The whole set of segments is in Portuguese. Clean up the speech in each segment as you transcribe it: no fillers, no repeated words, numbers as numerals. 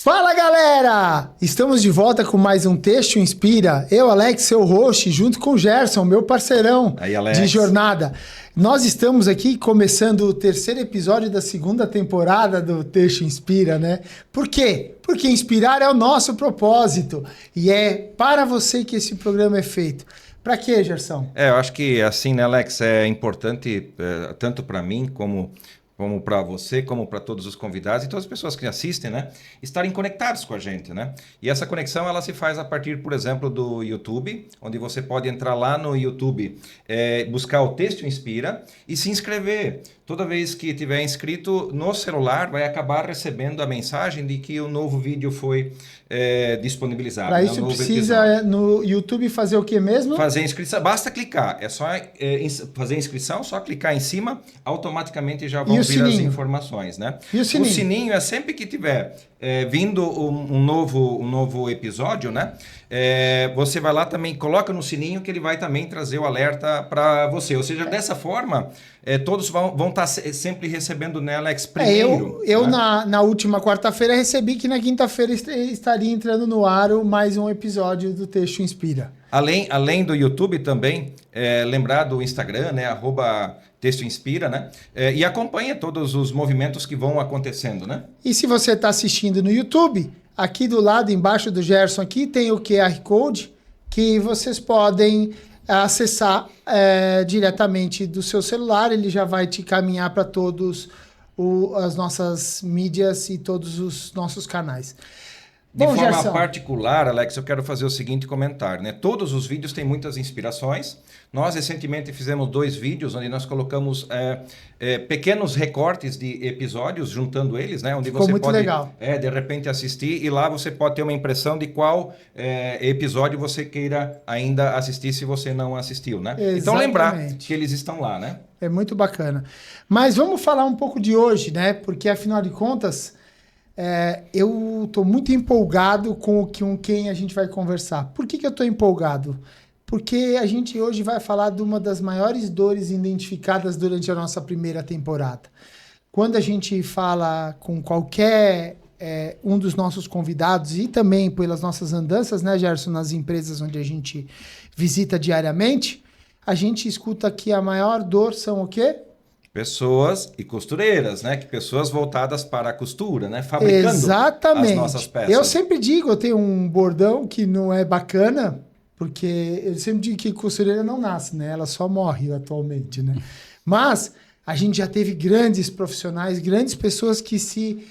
Fala galera! Estamos de volta com mais um Texto Inspira. Eu, Alex, seu host, junto com o Gerson, meu parceirão de jornada. Nós estamos aqui começando o terceiro episódio da segunda temporada do Texto Inspira, né? Por quê? Porque inspirar é o nosso propósito e é para você que esse programa é feito. Para quê, Gerson? Eu acho que assim, né, Alex, é importante tanto para mim como para você, como para todos os convidados e todas as pessoas que assistem, né, estarem conectados com a gente, né? E essa conexão, ela se faz a partir, por exemplo, do YouTube, onde você pode entrar lá no YouTube, buscar o Texto Inspira e se inscrever. Toda vez que tiver inscrito no celular, vai acabar recebendo a mensagem de que o novo vídeo foi disponibilizado. Para isso precisa no YouTube fazer o que mesmo? Fazer inscrição, basta clicar, é só fazer inscrição, só clicar em cima, automaticamente já vão vir as informações, né? E o sininho? O sininho é sempre que tiver vindo um novo episódio, né? Você vai lá também, coloca no sininho que ele vai também trazer o alerta para você. Ou seja, dessa forma, todos vão estar sempre recebendo, né, Alex, primeiro. Eu né? na última quarta-feira recebi que na quinta-feira estaria entrando no ar mais um episódio do Texto Inspira. Além do YouTube também, lembrar do Instagram, né, @Texto Inspira, né? E acompanha todos os movimentos que vão acontecendo, né? E se você está assistindo no YouTube, aqui do lado, embaixo do Gerson, aqui tem o QR Code que vocês podem acessar diretamente do seu celular. Ele já vai te caminhar para todos as nossas mídias e todos os nossos canais. De Bom, forma Gerson, particular, Alex, eu quero fazer o seguinte comentário, né? Todos os vídeos têm muitas inspirações. Nós recentemente fizemos 2 vídeos onde nós colocamos pequenos recortes de episódios, juntando eles, né? Onde ficou você muito pode, legal. De repente, assistir e lá você pode ter uma impressão de qual episódio você queira ainda assistir se você não assistiu, né? Exatamente. Então lembrar que eles estão lá, né? É muito bacana. Mas vamos falar um pouco de hoje, né? Porque, afinal de contas, eu estou muito empolgado com quem a gente vai conversar. Por que eu estou empolgado? Porque a gente hoje vai falar de uma das maiores dores identificadas durante a nossa primeira temporada. Quando a gente fala com qualquer um dos nossos convidados e também pelas nossas andanças, né, Gerson, nas empresas onde a gente visita diariamente, a gente escuta que a maior dor são o quê? Pessoas e costureiras, né? Que pessoas voltadas para a costura, né? Fabricando Exatamente. as nossas peças. Eu sempre digo, eu tenho um bordão que não é bacana, porque eu sempre digo que costureira não nasce, né? Ela só morre atualmente, né? Mas a gente já teve grandes profissionais, grandes pessoas que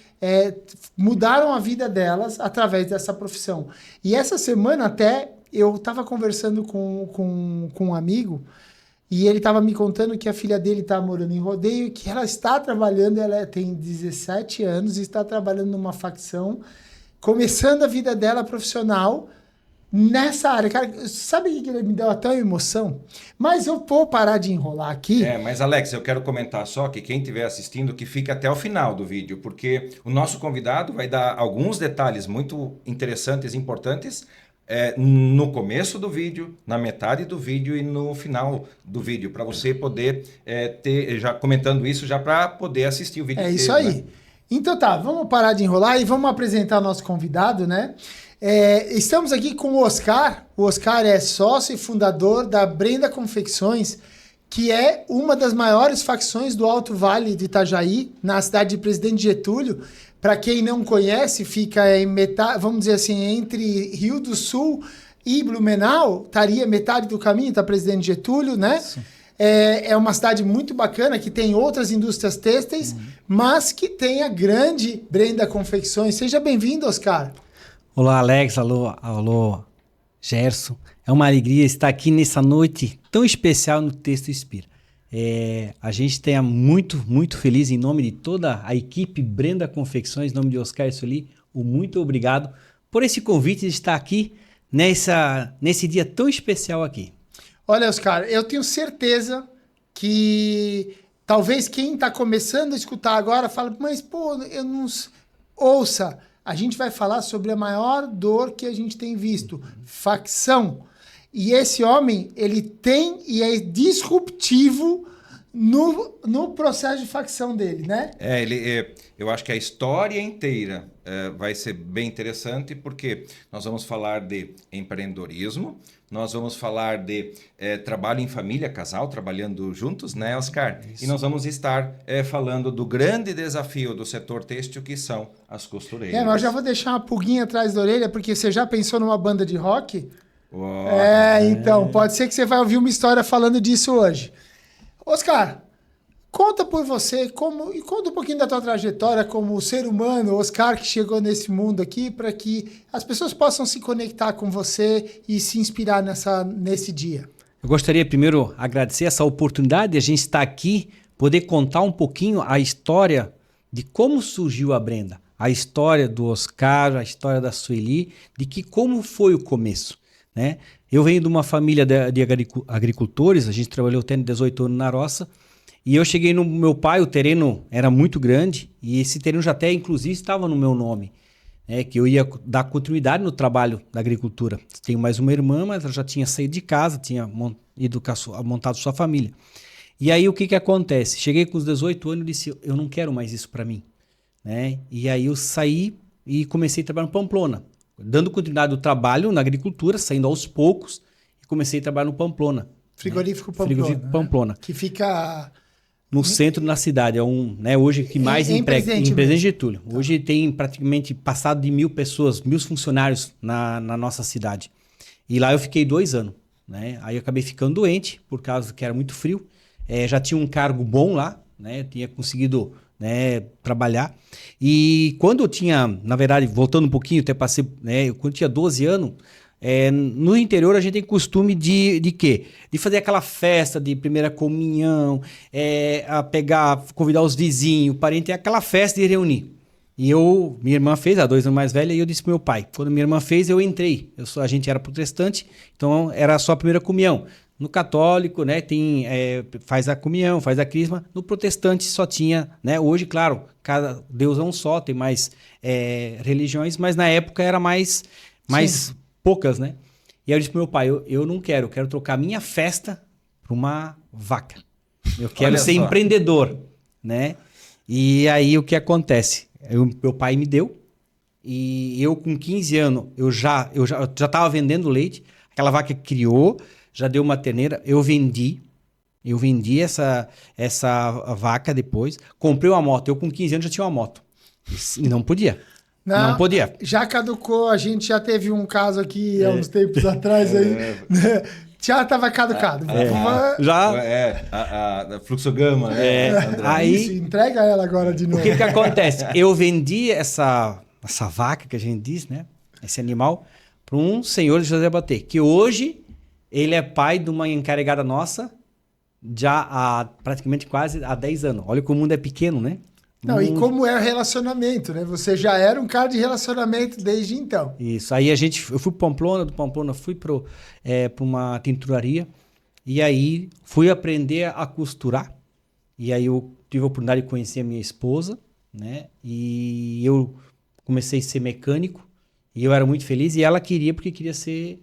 mudaram a vida delas através dessa profissão. E essa semana até eu estava conversando com um amigo e ele estava me contando que a filha dele está morando em Rodeio, que ela está trabalhando, ela tem 17 anos e está trabalhando numa facção, começando a vida dela profissional nessa área. Cara, sabe o que me deu até uma emoção? Mas eu vou parar de enrolar aqui. Mas Alex, eu quero comentar só que quem estiver assistindo que fique até o final do vídeo, porque o nosso convidado vai dar alguns detalhes muito interessantes e importantes no começo do vídeo, na metade do vídeo e no final do vídeo, para você poder ter, já comentando isso, já para poder assistir o vídeo inteiro. Isso aí. Né? Então tá, vamos parar de enrolar e vamos apresentar o nosso convidado, né? Estamos aqui com o Oscar. O Oscar é sócio e fundador da Brenda Confecções, que é uma das maiores facções do Alto Vale de Itajaí, na cidade de Presidente Getúlio. Para quem não conhece, fica em metade, vamos dizer assim, entre Rio do Sul e Blumenau, estaria metade do caminho, está Presidente Getúlio, né? É uma cidade muito bacana, que tem outras indústrias têxteis, mas que tem a grande Brenda Confecções. Seja bem-vindo, Oscar. Olá, Alex. Alô, Gerson. É uma alegria estar aqui nessa noite tão especial no Texto Inspira. A gente está muito, muito feliz em nome de toda a equipe Brenda Confecções, em nome de Oscar Soli. Muito obrigado por esse convite de estar aqui nesse dia tão especial aqui. Olha, Oscar, eu tenho certeza que talvez quem está começando a escutar agora fala, mas pô, eu não... Ouça, a gente vai falar sobre a maior dor que a gente tem visto, facção. E esse homem, ele tem e é disruptivo no processo de facção dele, né? Eu acho que a história inteira vai ser bem interessante porque nós vamos falar de empreendedorismo, nós vamos falar de trabalho em família, casal trabalhando juntos, né, Oscar? Isso. E nós vamos estar falando do grande desafio do setor têxtil que são as costureiras. Mas eu já vou deixar uma pulguinha atrás da orelha, porque você já pensou numa banda de rock? Então, pode ser que você vai ouvir uma história falando disso hoje. Oscar, conta por você, e conta um pouquinho da tua trajetória como ser humano, Oscar, que chegou nesse mundo aqui, para que as pessoas possam se conectar com você e se inspirar nesse dia. Eu gostaria primeiro agradecer essa oportunidade de a gente estar aqui, poder contar um pouquinho a história de como surgiu a Brenda, a história do Oscar, a história da Sueli, como foi o começo, né? Eu venho de uma família de agricultores, a gente trabalhou até 18 anos na roça, e eu cheguei no meu pai, o terreno era muito grande, e esse terreno já até, inclusive, estava no meu nome, né, que eu ia dar continuidade no trabalho da agricultura. Tenho mais uma irmã, mas ela já tinha saído de casa, tinha montado sua família. E aí, o que acontece? Cheguei com os 18 anos e disse, eu não quero mais isso para mim, né? E aí eu saí e comecei a trabalhar no Pamplona, dando continuidade ao trabalho na agricultura, saindo aos poucos, e comecei a trabalhar no Pamplona. Frigorífico Pamplona. Frigorífico Pamplona. Que fica... No centro da cidade, hoje que mais emprega em Presidente Getúlio. Tá. Hoje tem praticamente passado de 1.000 pessoas, 1.000 funcionários na nossa cidade. E lá eu fiquei 2 anos, né? Aí eu acabei ficando doente, por causa que era muito frio. Já tinha um cargo bom lá, né? Tinha conseguido, né, trabalhar. E quando eu tinha, na verdade, voltando um pouquinho, até passei, né, quando eu tinha 12 anos, no interior a gente tem costume de quê? De fazer aquela festa de primeira comunhão, convidar os vizinhos, parentes, aquela festa de reunir. E minha irmã fez, 2 anos mais velha, e eu disse pro meu pai, quando minha irmã fez, eu entrei. A gente era protestante, então era só a primeira comunhão. No católico, né, faz a comunhão, faz a crisma. No protestante só tinha, né, hoje, claro, cada Deus é um só, tem mais religiões, mas na época era mais poucas, né? E aí eu disse pro meu pai, eu não quero trocar minha festa por uma vaca. Eu quero ser empreendedor, né? E aí o que acontece? Meu pai me deu, e eu com 15 anos, eu já estava vendendo leite, aquela vaca criou, já deu uma terneira, eu vendi essa vaca depois, comprei uma moto, eu com 15 anos já tinha uma moto, e não podia. Não podia. Já caducou, a gente já teve um caso aqui há uns tempos atrás aí, né? Já estava caducado. A Fluxogama, né? Aí, isso, entrega ela agora de novo. O que acontece? Eu vendi essa vaca que a gente diz, né? Esse animal, para um senhor de José Batê, que hoje ele é pai de uma encarregada nossa já há praticamente quase há 10 anos. Olha como o mundo é pequeno, né? Não, e como é o relacionamento, né? Você já era um cara de relacionamento desde então. Isso. Aí eu fui para Pamplona, do Pamplona fui para uma tinturaria, e aí fui aprender a costurar. E aí eu tive a oportunidade de conhecer a minha esposa, né? E eu comecei a ser mecânico, e eu era muito feliz, e ela porque queria ser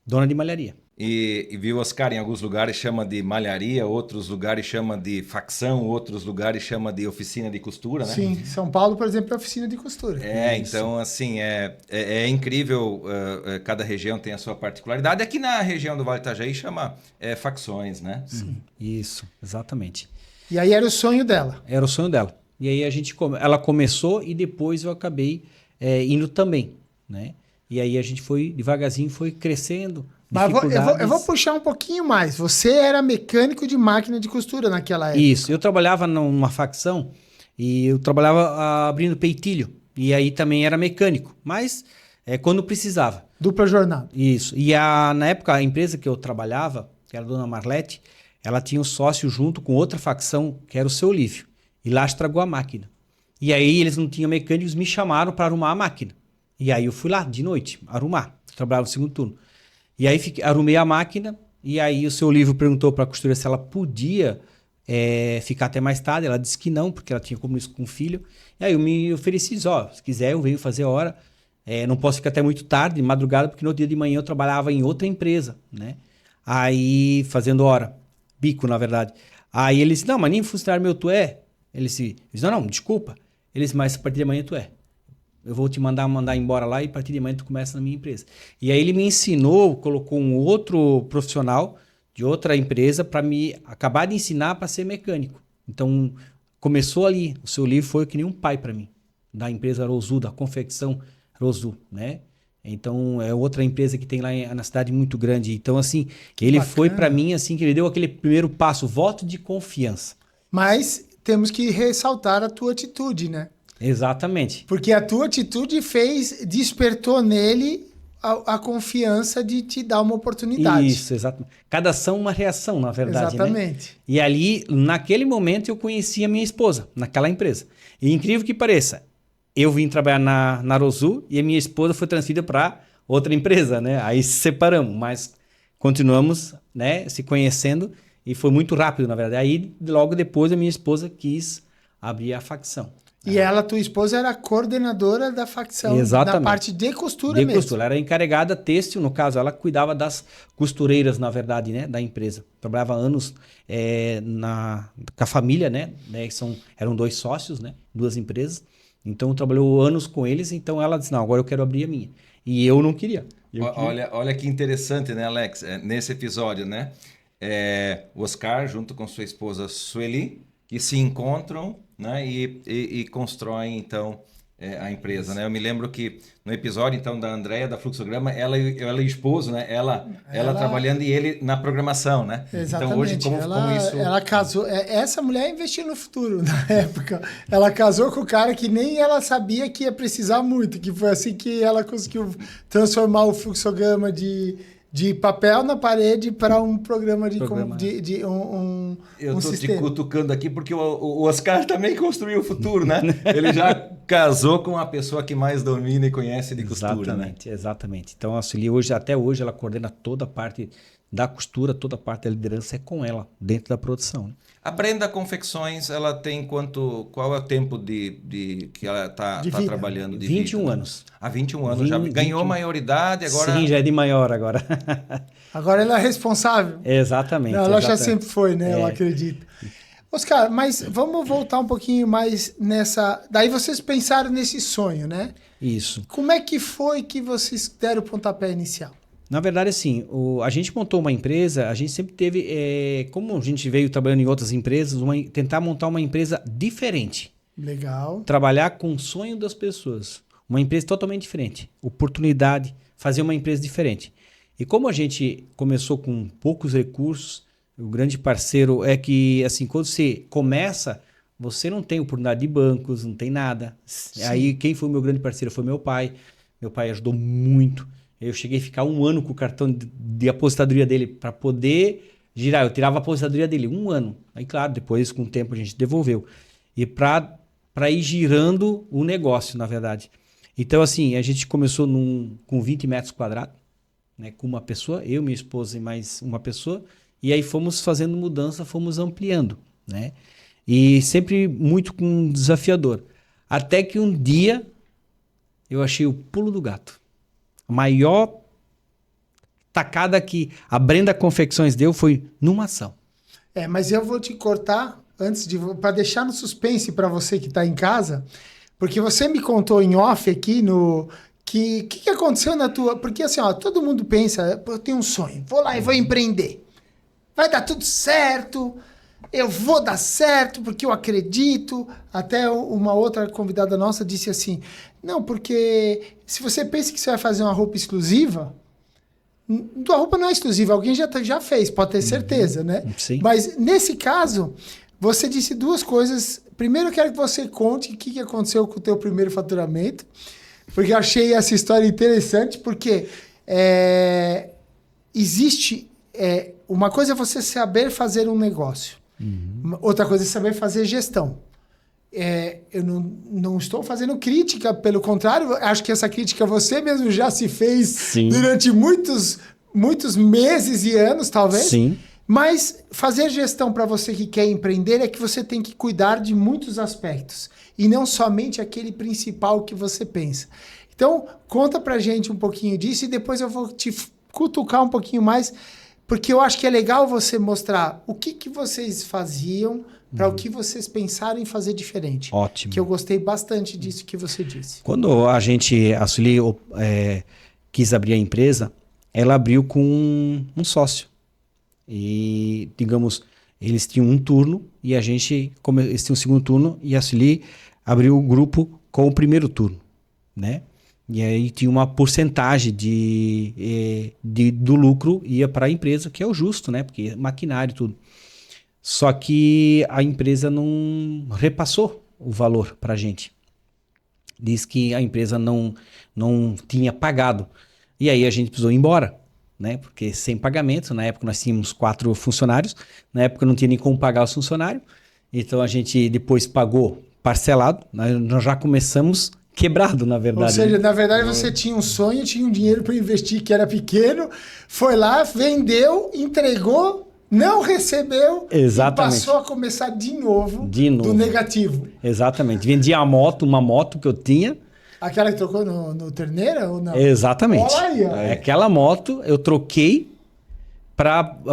dona de malharia. E viu, Oscar, em alguns lugares chama de malharia, outros lugares chama de facção, outros lugares chama de oficina de costura, né? Sim, São Paulo, por exemplo, é oficina de costura. Então, assim, é incrível, cada região tem a sua particularidade. Aqui na região do Vale do Itajaí chama facções, né? Sim. Isso, exatamente. E aí era o sonho dela. Era o sonho dela. E aí ela começou e depois eu acabei indo também, né? E aí a gente devagarzinho foi crescendo. Mas eu vou puxar um pouquinho mais. Você era mecânico de máquina de costura naquela época. Isso. Eu trabalhava numa facção e eu trabalhava abrindo peitilho. E aí também era mecânico. Mas quando precisava. Dupla jornada. Isso. E na época, a empresa que eu trabalhava, que era a dona Marlete, ela tinha um sócio junto com outra facção, que era o seu Olívio. E lá estragou a máquina. E aí eles não tinham mecânicos, me chamaram para arrumar a máquina. E aí eu fui lá de noite arrumar. Eu trabalhava no segundo turno. E aí arrumei a máquina, e aí o seu Olívio perguntou para a costureira se ela podia ficar até mais tarde. Ela disse que não, porque ela tinha compromisso com o filho. E aí eu me ofereci, se quiser eu venho fazer hora. Não posso ficar até muito tarde, de madrugada, porque no dia de manhã eu trabalhava em outra empresa, né? Aí fazendo hora, bico na verdade. Aí ele disse, não, mas nem funcionário meu tu é. Ele disse, não, desculpa. Ele disse, mas a partir de amanhã tu é. Eu vou te mandar embora lá e a partir de amanhã tu começa na minha empresa. E aí ele me ensinou, colocou um outro profissional de outra empresa para me acabar de ensinar para ser mecânico. Então, começou ali. O seu livro foi que nem um pai para mim, da empresa Rosu, da confecção Rosu, né? Então, é outra empresa que tem lá na cidade muito grande. Então, assim, ele bacana. foi para mim, assim, que ele deu aquele primeiro passo, voto de confiança. Mas temos que ressaltar a tua atitude, né? Exatamente. Porque a tua atitude despertou nele a confiança de te dar uma oportunidade. Isso, exatamente. Cada ação, uma reação, na verdade, né? Exatamente. E ali, naquele momento, eu conheci a minha esposa, naquela empresa. E incrível que pareça, eu vim trabalhar na Rosu e a minha esposa foi transferida para outra empresa, né? Aí se separamos, mas continuamos, né, se conhecendo e foi muito rápido, na verdade. Aí, logo depois, a minha esposa quis abrir a facção. E ela, tua esposa, era coordenadora da facção, Exatamente. da parte de costura De mesmo. costura. Ela era encarregada têxtil, no caso, ela cuidava das costureiras, na verdade, né, da empresa. Trabalhava anos com a família, né, eram 2 sócios, né, 2 empresas. Então, trabalhou anos com eles, então ela disse, não, agora eu quero abrir a minha. E eu não queria. Olha que interessante, né, Alex? Nesse episódio, né? O Oscar, junto com sua esposa Sueli, que se encontram, né, e constroem, então, a empresa, né? Eu me lembro que no episódio, então, da Andréia, da Fluxograma, ela e o esposo, né? Ela trabalhando e ele na programação, né? Exatamente. Então, hoje, como isso... Ela casou... Essa mulher investiu no futuro, na época. Ela casou com o cara que nem ela sabia que ia precisar muito, que foi assim que ela conseguiu transformar o Fluxograma de papel na parede para um programa Eu tô sistema. te cutucando aqui porque o Oscar também construiu o futuro, né? Ele já casou com a pessoa que mais domina e conhece de costura, né? Exatamente. Então, a Sueli, até hoje, ela coordena toda a parte da costura, toda a parte da liderança é com ela, dentro da produção. Né? A Brenda Confecções, ela tem qual é o tempo que ela está trabalhando de 21 vida? anos. Há 21 anos, já ganhou maioridade, agora... Sim, já é de maior agora. Agora ela é responsável? Exatamente. Não, ela já sempre foi, né? Eu acredito. Oscar, mas vamos voltar um pouquinho mais nessa... Daí vocês pensaram nesse sonho, né? Isso. Como é que foi que vocês deram o pontapé inicial? Na verdade, assim, a gente montou uma empresa, a gente sempre teve, como a gente veio trabalhando em outras empresas, tentar montar uma empresa diferente. Legal. Trabalhar com o sonho das pessoas. Uma empresa totalmente diferente. Oportunidade, fazer uma empresa diferente. E como a gente começou com poucos recursos, o grande parceiro é que, assim, quando você começa, você não tem oportunidade de bancos, não tem nada. Sim. Aí, quem foi o meu grande parceiro foi meu pai. Meu pai ajudou muito. Eu cheguei a ficar 1 ano com o cartão de aposentadoria dele para poder girar. Eu tirava a aposentadoria dele 1 ano. Aí, claro, depois, com o tempo, a gente devolveu. E para ir girando o negócio, na verdade. Então, assim, a gente começou com 20 metros quadrados, né, com uma pessoa, eu, minha esposa e mais uma pessoa. E aí fomos fazendo mudança, fomos ampliando, né? E sempre muito desafiador. Até que um dia eu achei o pulo do gato. A maior tacada que a Brenda Confecções deu foi numa ação. Mas eu vou te cortar para deixar no suspense para você que está em casa, porque você me contou em off aqui que aconteceu na tua... Porque assim, ó, todo mundo pensa, eu tenho um sonho, vou lá e vou empreender. Vai dar tudo certo, eu vou dar certo porque eu acredito. Até uma outra convidada nossa disse assim, não, porque se você pensa que você vai fazer uma roupa exclusiva, tua roupa não é exclusiva, alguém já fez, pode ter certeza, né? Sim. Mas nesse caso, você disse 2 coisas. Primeiro, eu quero que você conte o que aconteceu com o teu primeiro faturamento, porque eu achei essa história interessante, porque existe... uma coisa é você saber fazer um negócio. Outra coisa é saber fazer gestão. Eu não estou fazendo crítica, pelo contrário, acho que essa crítica você mesmo já se fez Sim. durante muitos meses e anos, talvez. Sim. Mas fazer gestão para você que quer empreender é que você tem que cuidar de muitos aspectos e não somente aquele principal que você pensa. Então, conta pra gente um pouquinho disso e depois eu vou te cutucar um pouquinho mais Porque eu acho que é legal você mostrar o que vocês faziam para o que vocês pensaram em fazer diferente. Ótimo. Que eu gostei bastante disso que você disse. Quando a Sueli quis abrir a empresa, ela abriu com um sócio. E, digamos, eles tinham um turno e eles tinham um segundo turno e a Sueli abriu o grupo com o primeiro turno, né? E aí tinha uma porcentagem do lucro ia para a empresa, que é o justo, né? Porque maquinário e tudo. Só que a empresa não repassou o valor para a gente. Diz que a empresa não tinha pagado. E aí a gente precisou ir embora, né? Porque sem pagamento, na época nós tínhamos 4 funcionários, na época não tinha nem como pagar os funcionários, então a gente depois pagou parcelado, nós já começamos quebrado, na verdade. Ou seja, na verdade você tinha um sonho, tinha um dinheiro para investir que era pequeno, foi lá, vendeu, entregou, não recebeu. Exatamente. E passou a começar de novo. Do negativo. Exatamente. Vendi uma moto que eu tinha. Aquela que trocou no Terneira ou não? Exatamente. Olha aí, ó. Aquela moto eu troquei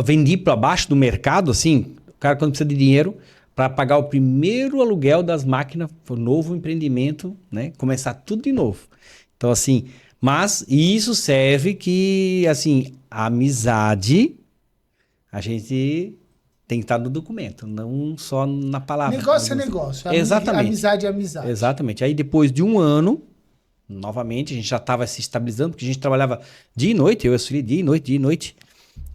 vendi para baixo do mercado, assim, o cara quando precisa de dinheiro, para pagar o primeiro aluguel das máquinas, para o novo empreendimento, né? Começar tudo de novo. Então, assim, mas isso serve que, assim, a amizade, a gente tem que estar no documento, não só na palavra. Negócio é negócio. Exatamente. Amizade é amizade. Exatamente. Aí depois de um ano, novamente, a gente já estava se estabilizando, porque a gente trabalhava dia e noite, eu e a Sueli, dia e noite.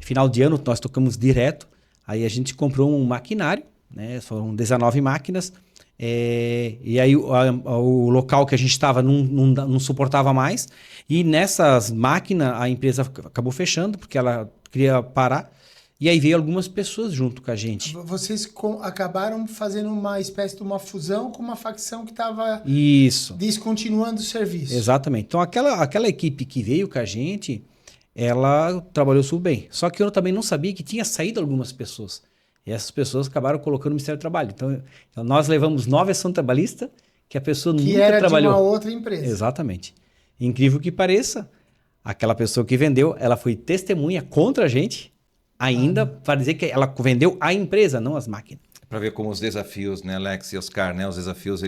Final de ano, nós tocamos direto. Aí a gente comprou um maquinário, né? Foram 19 máquinas. E aí o local que a gente estava não suportava mais. E nessas máquinas a empresa acabou fechando, porque ela queria parar. E aí veio algumas pessoas junto com a gente. Vocês acabaram fazendo uma espécie de uma fusão com uma facção que estava descontinuando o serviço. Exatamente. Então aquela equipe que veio com a gente, ela trabalhou super bem. Só que eu também não sabia que tinha saído algumas pessoas. E essas pessoas acabaram colocando no Ministério do Trabalho. Então nós levamos 9 ações trabalhistas que a pessoa nunca trabalhou. Que era de uma outra empresa. Exatamente. Incrível que pareça, aquela pessoa que vendeu, ela foi testemunha contra a gente, ainda para dizer que ela vendeu a empresa, não as máquinas. Para ver como os desafios, né, Alex e Oscar, né, os desafios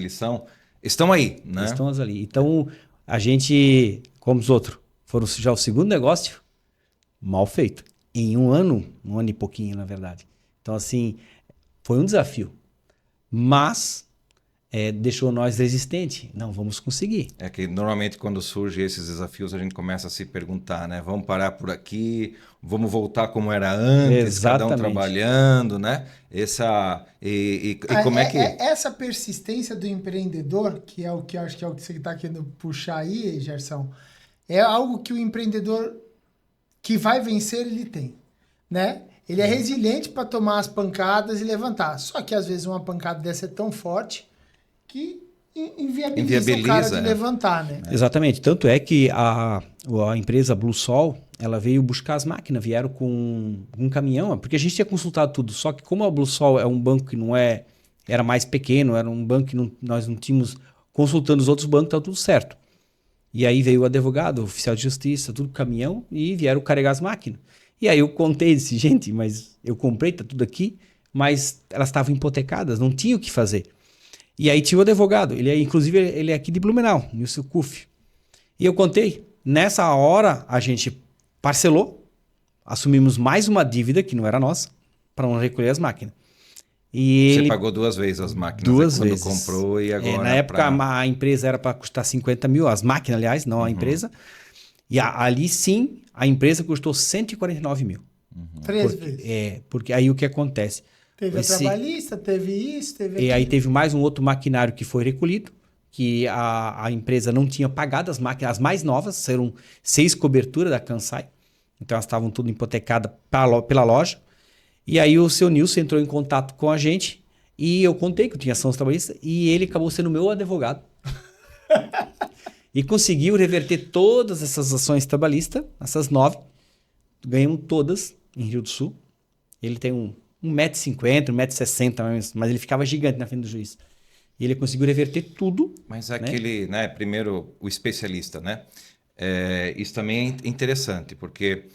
estão aí, né? Estão ali. Então, a gente, como os outros, foram já o segundo negócio mal feito. Em um ano e pouquinho, na verdade. Então, assim, foi um desafio. Mas deixou nós resistentes. Não, vamos conseguir. É que normalmente quando surgem esses desafios a gente começa a se perguntar, né? Vamos parar por aqui, vamos voltar como era antes, Exatamente. cada um trabalhando, né? Como é que... Essa persistência do empreendedor, que é o que eu acho que é o que você está querendo puxar aí, Gerson, é algo que o empreendedor que vai vencer, ele tem, né? Ele é resiliente para tomar as pancadas e levantar. Só que às vezes uma pancada dessa é tão forte que inviabiliza o cara de levantar, né? Exatamente. Tanto é que a empresa Blue Sol, ela veio buscar as máquinas, vieram com um caminhão, porque a gente tinha consultado tudo. Só que como a Blue Sol é um banco que era mais pequeno, era um banco que nós não tínhamos, consultando os outros bancos, estava tudo certo. E aí veio o advogado, o oficial de justiça, tudo caminhão, e vieram carregar as máquinas. E aí eu contei, disse, gente, mas eu comprei, tá tudo aqui, mas elas estavam hipotecadas, não tinha o que fazer. E aí tinha o advogado, inclusive ele é aqui de Blumenau, Nilson Kuff. E eu contei, nessa hora a gente parcelou, assumimos mais uma dívida que não era nossa, para não recolher as máquinas. E Você pagou 2 vezes as máquinas, duas quando vezes. Comprou e agora... na época a empresa era para custar 50 mil, as máquinas, aliás, não a empresa. E ali sim, a empresa custou 149 mil. 3 vezes. Porque aí o que acontece? Teve a trabalhista, teve isso, teve aquilo. E aí teve mais um outro maquinário que foi recolhido, que a empresa não tinha pagado as máquinas, as mais novas, eram 6 coberturas da Kansai, então elas estavam tudo hipotecadas pela loja. E aí o seu Nilson entrou em contato com a gente e eu contei que eu tinha ações trabalhistas e ele acabou sendo meu advogado. E conseguiu reverter todas essas ações trabalhistas, essas 9, ganhamos todas em Rio do Sul. Ele tem 1,50 m, 1,60 m, mas ele ficava gigante na frente do juiz. E ele conseguiu reverter tudo. Mas aquele, né? Primeiro, o especialista, né? Isso também é interessante, porque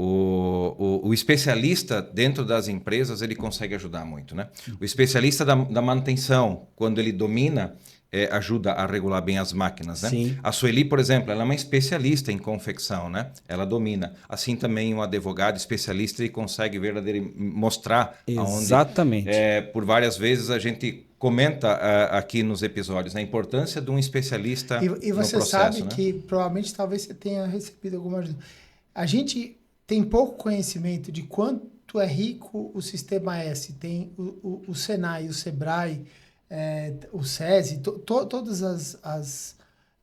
o especialista dentro das empresas, ele consegue ajudar muito, né? O especialista da manutenção, quando ele domina, ajuda a regular bem as máquinas, né? Sim. A Sueli, por exemplo, ela é uma especialista em confecção, né? Ela domina. Assim também um advogado especialista, ele consegue verdadeiramente mostrar Exatamente. aonde, por várias vezes a gente comenta aqui nos episódios, né? A importância de um especialista E você no processo, sabe né? que provavelmente talvez você tenha recebido alguma ajuda. A gente tem pouco conhecimento de quanto é rico o Sistema S. Tem o Senai, o Sebrae, o SESI, todas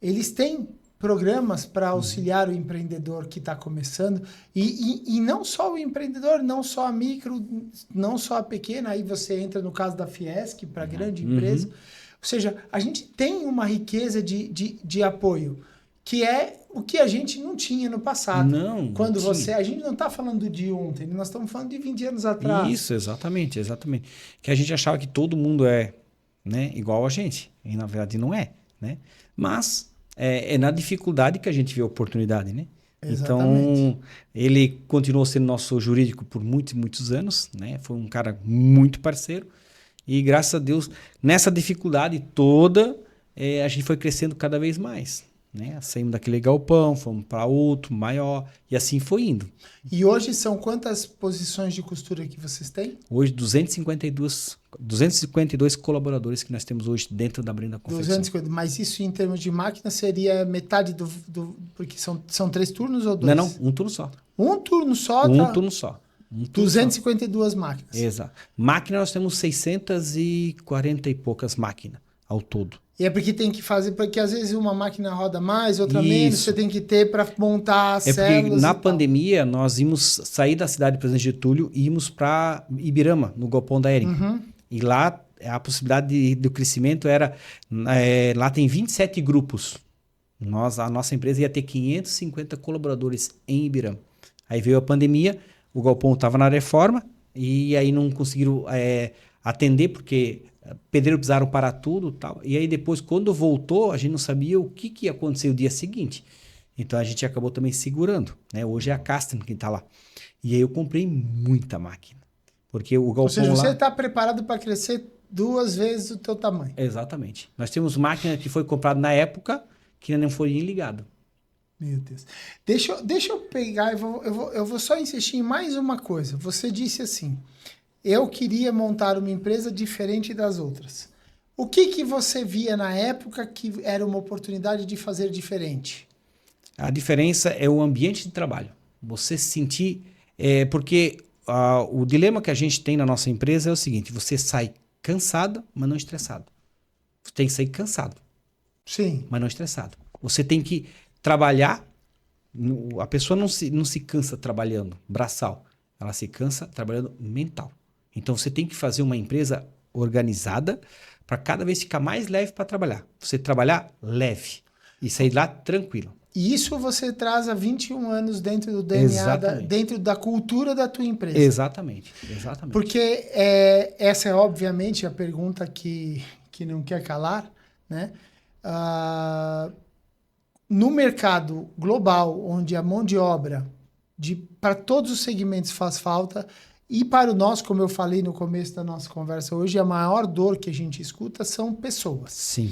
eles têm programas para auxiliar o empreendedor que está começando. E não só o empreendedor, não só a micro, não só a pequena. Aí você entra no caso da Fiesc, para grande empresa. Ou seja, a gente tem uma riqueza de apoio, que é o que a gente não tinha no passado. Não, Quando não a gente não está falando de ontem, nós estamos falando de 20 anos atrás. Isso, exatamente. Que a gente achava que todo mundo é, né, igual a gente. E na verdade não é, né? Mas é na dificuldade que a gente vê a oportunidade, né? Exatamente. Então, ele continuou sendo nosso jurídico por muitos, muitos anos, né? Foi um cara muito parceiro. E graças a Deus, nessa dificuldade toda, a gente foi crescendo cada vez mais, né? Saímos daquele galpão, fomos para outro, maior, e assim foi indo. E hoje são quantas posições de costura que vocês têm? Hoje, 252 colaboradores que nós temos hoje dentro da Brenda Confecção. 250. Mas isso em termos de máquina seria metade porque são 3 turnos ou 2? Não, um turno só. Um turno só? Um Tá? turno só. 252 máquinas. Exato. Máquina, nós temos 640 e poucas máquinas ao todo. E é porque tem que fazer, porque às vezes uma máquina roda mais, outra Isso. menos, você tem que ter para montar as Porque células. na e tal. pandemia, nós íamos sair da cidade de Presidente Getúlio e íamos para Ibirama, no galpão da Ering. E lá, a possibilidade do crescimento era... lá tem 27 grupos. A nossa empresa ia ter 550 colaboradores em Ibirama. Aí veio a pandemia, o galpão estava na reforma e aí não conseguiram atender, porque pedreiros precisaram parar tudo e tal. E aí depois, quando voltou, a gente não sabia o que ia acontecer o dia seguinte. Então a gente acabou também segurando, né? Hoje é a Casten que está lá. E aí eu comprei muita máquina. Porque o galpão Ou seja, você lá... está preparado para crescer 2 vezes o teu tamanho. Exatamente. Nós temos máquina que foi comprada na época que ainda não foi ligado. Meu Deus. Deixa eu pegar, eu vou só insistir em mais uma coisa. Você disse assim, eu queria montar uma empresa diferente das outras. O que você via na época que era uma oportunidade de fazer diferente? A diferença é o ambiente de trabalho. Você se sentir... porque o dilema que a gente tem na nossa empresa é o seguinte, você sai cansado, mas não estressado. Você tem que sair cansado, Sim. mas não estressado. Você tem que trabalhar... A pessoa não se cansa trabalhando braçal. Ela se cansa trabalhando mental. Então, você tem que fazer uma empresa organizada para cada vez ficar mais leve para trabalhar. Você trabalhar leve e sair lá tranquilo. E isso você traz há 21 anos dentro do DNA, dentro da cultura da tua empresa. Exatamente. Porque essa é, obviamente, a pergunta que não quer calar, né? No mercado global, onde a mão de obra para todos os segmentos faz falta, e para o nosso, como eu falei no começo da nossa conversa hoje, a maior dor que a gente escuta são pessoas. Sim.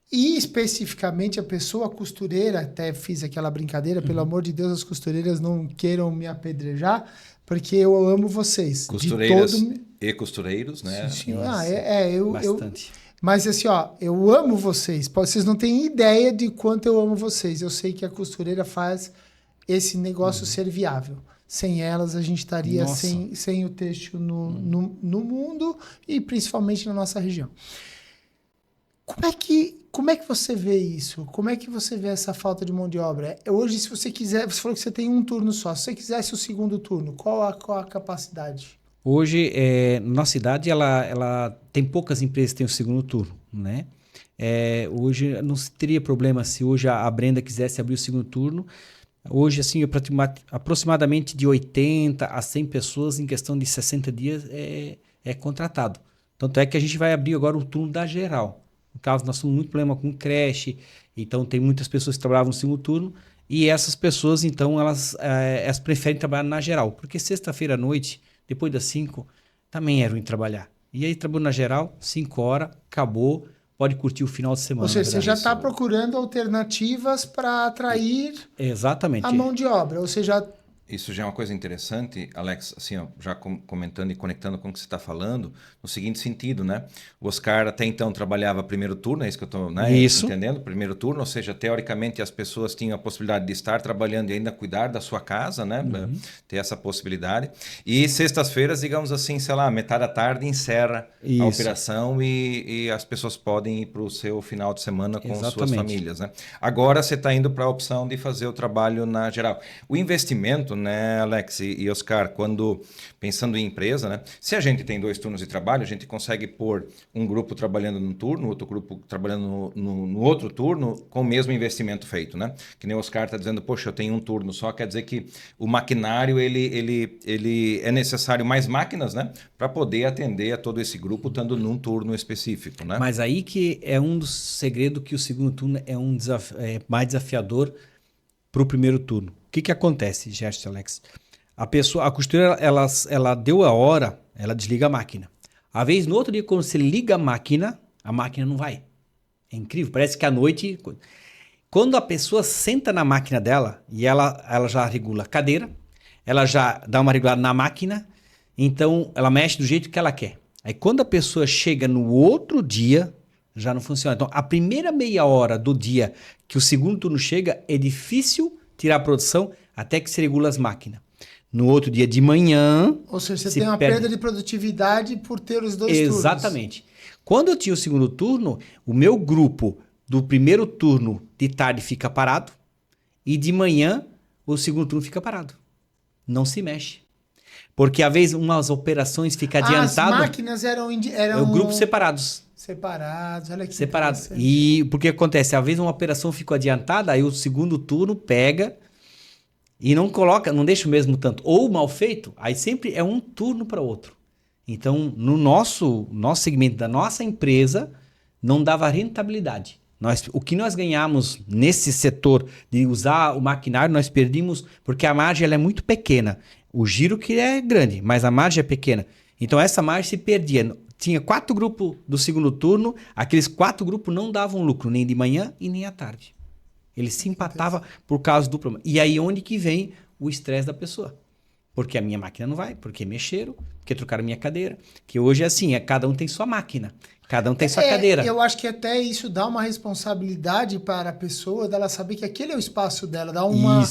E especificamente a pessoa costureira, até fiz aquela brincadeira, pelo amor de Deus, as costureiras não queiram me apedrejar, porque eu amo vocês. Costureiras e costureiros, né? Sim, Bastante. Mas assim, eu amo vocês. Vocês não têm ideia de quanto eu amo vocês. Eu sei que a costureira faz esse negócio ser viável. Sem elas, a gente estaria sem o têxtil no mundo e principalmente na nossa região. Como é que você vê isso? Como é que você vê essa falta de mão de obra? Hoje, se você quiser, você falou que você tem um turno só. Se você quisesse o segundo turno, qual a capacidade? Hoje, nossa cidade, ela tem poucas empresas que têm o segundo turno, né? Hoje, não teria problema se hoje a Brenda quisesse abrir o segundo turno. Hoje, assim, aproximadamente de 80 a 100 pessoas em questão de 60 dias é contratado. Tanto é que a gente vai abrir agora o turno da geral. No caso, nós temos muito problema com creche, então tem muitas pessoas que trabalhavam no segundo turno E essas pessoas, então, elas preferem trabalhar na geral. Porque sexta-feira à noite, depois das 5, também é ruim trabalhar. E aí, trabalho na geral, 5 horas, acabou, pode curtir o final de semana. Ou seja, você já está procurando alternativas para atrair Exatamente. a mão de obra. Ou seja, Isso já é uma coisa interessante, Alex, assim, ó, já comentando e conectando com o que você está falando, no seguinte sentido, né? O Oscar até então trabalhava primeiro turno, é isso que eu estou, né, entendendo? Primeiro turno, ou seja, teoricamente as pessoas tinham a possibilidade de estar trabalhando e ainda cuidar da sua casa, né? Ter essa possibilidade. E sextas-feiras, digamos assim, sei lá, metade da tarde encerra a operação e as pessoas podem ir para o seu final de semana com suas famílias, né? Agora você está indo para a opção de fazer o trabalho na geral. O investimento, né, Alex e Oscar, quando pensando em empresa, né, se a gente tem 2 turnos de trabalho, a gente consegue pôr um grupo trabalhando num turno, outro grupo trabalhando no outro turno, com o mesmo investimento feito, né? Que nem o Oscar está dizendo, poxa, eu tenho um turno só, quer dizer que o maquinário, ele é necessário mais máquinas, né, para poder atender a todo esse grupo, estando num turno específico, né? Mas aí que é um dos segredos que o segundo turno é mais desafiador para o primeiro turno. O que acontece, Gerson, Alex? A costureira, ela deu a hora, ela desliga a máquina. Às vezes, no outro dia, quando você liga a máquina não vai. É incrível, parece que à noite... Quando a pessoa senta na máquina dela, e ela já regula a cadeira, ela já dá uma regulada na máquina, então ela mexe do jeito que ela quer. Aí quando a pessoa chega no outro dia, já não funciona. Então, a primeira meia hora do dia que o segundo turno chega, é difícil tirar a produção até que se regula as máquinas. No outro dia de manhã... Ou seja, você tem uma perda de produtividade por ter os 2 turnos. Exatamente. Quando eu tinha o segundo turno, o meu grupo do primeiro turno de tarde fica parado e de manhã o segundo turno fica parado. Não se mexe. Porque às vezes umas operações ficam adiantadas... As máquinas eram grupos separados. Olha que separados. E porque acontece, às vezes uma operação ficou adiantada, aí o segundo turno pega e não deixa o mesmo tanto. Ou mal feito, aí sempre é um turno para outro. Então, no nosso segmento da nossa empresa, não dava rentabilidade. O que nós ganhamos nesse setor de usar o maquinário, nós perdemos, porque a margem ela é muito pequena. O giro que é grande, mas a margem é pequena. Então, essa margem se perdia. Tinha 4 grupos do segundo turno, aqueles 4 grupos não davam lucro, nem de manhã e nem à tarde. Eles se empatavam por causa do problema. E aí onde que vem o estresse da pessoa? Porque a minha máquina não vai, porque mexeram, porque trocaram minha cadeira. Que hoje é assim, cada um tem sua máquina, cada um tem sua cadeira. Eu acho que até isso dá uma responsabilidade para a pessoa, dela saber que aquele é o espaço dela, dá uma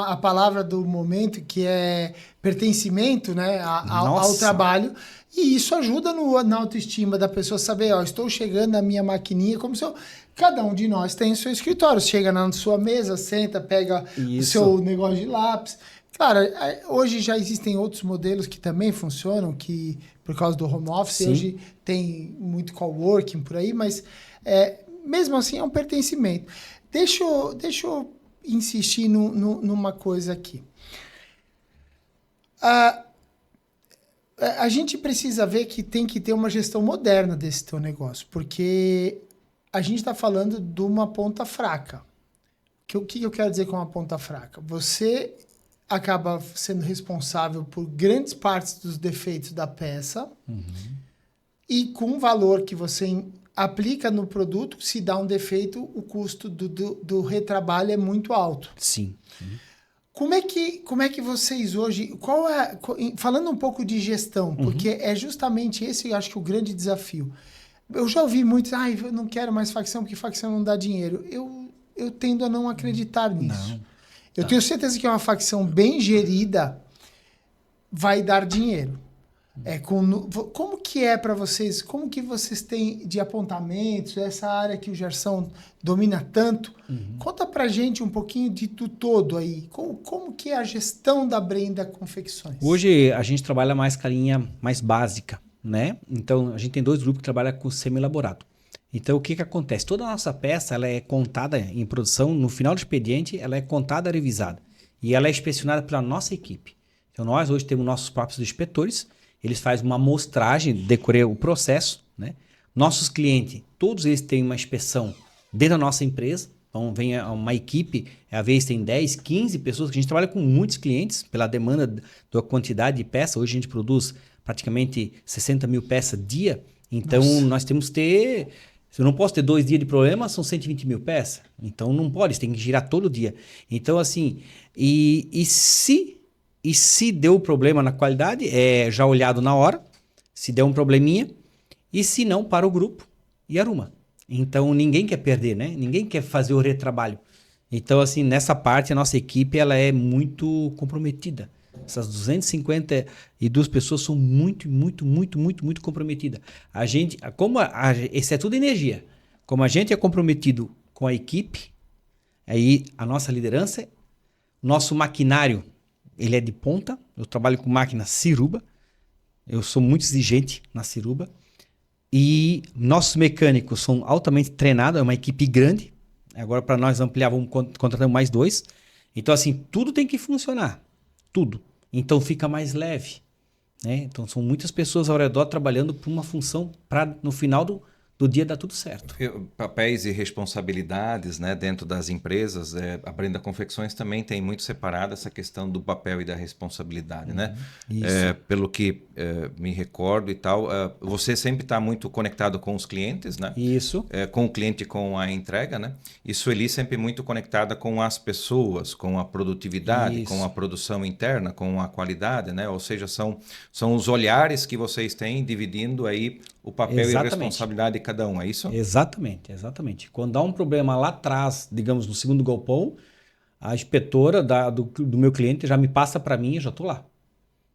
a palavra do momento, que é pertencimento, né, ao trabalho. E isso ajuda na autoestima da pessoa saber, estou chegando na minha maquininha, como se cada um de nós tem o seu escritório. Chega na sua mesa, senta, pega o seu negócio de lápis. Claro, hoje já existem outros modelos que também funcionam, que por causa do home office, Sim. Hoje tem muito coworking por aí, mas mesmo assim é um pertencimento. Deixa eu insistir numa coisa aqui. A gente precisa ver que tem que ter uma gestão moderna desse teu negócio, porque a gente está falando de uma ponta fraca. O que eu quero dizer com uma ponta fraca? Você acaba sendo responsável por grandes partes dos defeitos da peça e com o valor que você aplica no produto, se dá um defeito, o custo do retrabalho é muito alto. Sim. Como é que vocês hoje... falando um pouco de gestão, porque é justamente esse, eu acho que o grande desafio. Eu já ouvi muito, eu não quero mais facção, porque facção não dá dinheiro. Eu tendo a não acreditar nisso. Não. Eu tenho certeza que uma facção bem gerida vai dar dinheiro. Como que é para vocês? Como que vocês têm de apontamentos, essa área que o Gerson domina tanto? Conta pra gente um pouquinho de tudo todo aí. Como que é a gestão da Brenda Confecções? Hoje a gente trabalha mais com a linha mais básica, né? Então a gente tem 2 grupos que trabalham com semi-elaborado. Então, o que acontece? Toda a nossa peça ela é contada em produção, no final do expediente, ela é contada e revisada. E ela é inspecionada pela nossa equipe. Então, nós hoje temos nossos próprios inspetores, eles fazem uma amostragem, decorrer o processo, né? Nossos clientes, todos eles têm uma inspeção dentro da nossa empresa, Então, vem uma equipe, às vezes tem 10, 15 pessoas, que a gente trabalha com muitos clientes, pela demanda da quantidade de peças. Hoje a gente produz praticamente 60 mil peças dia. Então, nós temos que ter... Se eu não posso ter 2 dias de problema, são 120 mil peças. Então, não pode, você tem que girar todo dia. Então, assim, e se deu problema na qualidade, é já olhado na hora, se der um probleminha, e se não, para o grupo e arruma. Então, ninguém quer perder, né? Ninguém quer fazer o retrabalho. Então, assim, nessa parte, a nossa equipe ela é muito comprometida. Essas 252 pessoas são muito comprometidas. A gente, esse é tudo energia. Como a gente é comprometido com a equipe, aí a nossa liderança, nosso maquinário, ele é de ponta. Eu trabalho com máquina Ciruba. Eu sou muito exigente na Ciruba. E nossos mecânicos são altamente treinados, é uma equipe grande. Agora, para nós ampliar, vamos contratar mais 2. Então, assim, tudo tem que funcionar. Tudo. Então, fica mais leve. Né? Então, são muitas pessoas ao redor trabalhando por uma função para, no final do dia, dar tudo certo. Papéis e responsabilidades, né, dentro das empresas. A Brenda Confecções também tem muito separada essa questão do papel e da responsabilidade. Né? Pelo que me recordo e tal, você sempre está muito conectado com os clientes, né? Isso. Com o cliente, com a entrega, né? E Sueli sempre muito conectada com as pessoas, com a produtividade, com a produção interna, com a qualidade, né? Ou seja, são os olhares que vocês têm dividindo aí o papel e a responsabilidade de cada um, é isso? Exatamente. Quando há um problema lá atrás, digamos, no segundo galpão, a inspetora do meu cliente já me passa para mim e eu já estou lá.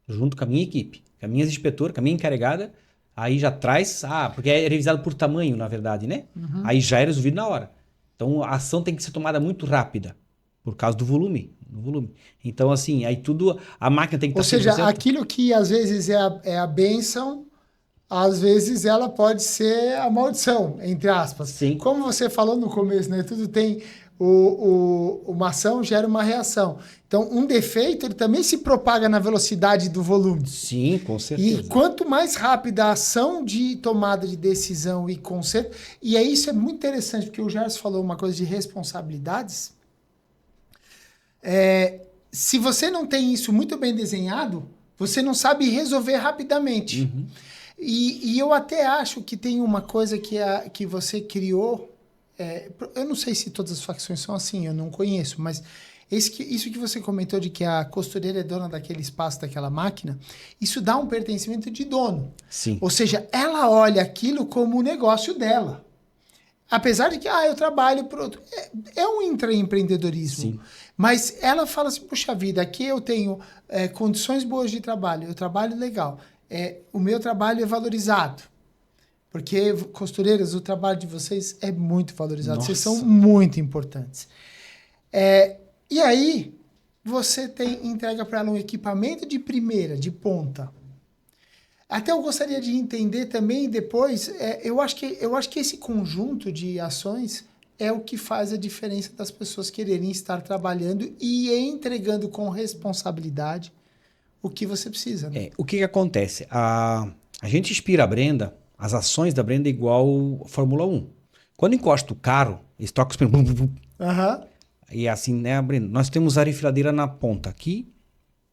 Junto com a minha equipe, com a minha inspetora, com a minha encarregada, aí já traz, porque é revisado por tamanho, na verdade, né? Aí já é resolvido na hora. Então, a ação tem que ser tomada muito rápida, por causa do volume. Então, assim, aí tudo, a máquina tem que estar 100%. Ou seja, aquilo que às vezes é a bênção, às vezes ela pode ser a maldição, entre aspas. Sim. Como você falou no começo, né? Tudo tem uma ação gera uma reação. Então, um defeito ele também se propaga na velocidade do volume. Sim, com certeza. E quanto mais rápida a ação de tomada de decisão e conserto, e aí isso é muito interessante, porque o Gerson falou uma coisa de responsabilidades. Se você não tem isso muito bem desenhado, você não sabe resolver rapidamente. E eu até acho que tem uma coisa que você criou. Eu não sei se todas as facções são assim, eu não conheço, mas isso que você comentou de que a costureira é dona daquele espaço, daquela máquina, isso dá um pertencimento de dono. Sim. Ou seja, ela olha aquilo como o negócio dela. Apesar de que, eu trabalho por outro. É um intraempreendedorismo. Sim. Mas ela fala assim, puxa vida, aqui eu tenho condições boas de trabalho, eu trabalho legal. O meu trabalho é valorizado. Porque, costureiras, o trabalho de vocês é muito valorizado. Nossa. Vocês são muito importantes. E aí, você entrega para ela um equipamento de primeira, de ponta. Até eu gostaria de entender também depois, eu acho que esse conjunto de ações é o que faz a diferença das pessoas quererem estar trabalhando e entregando com responsabilidade o que você precisa. Né? O que acontece? A gente inspira a Brenda, as ações da Brenda é igual Fórmula 1. Quando encosta o carro, eles tocam os pneus. E assim, né, Brenda? Nós temos a arifiladeira na ponta aqui,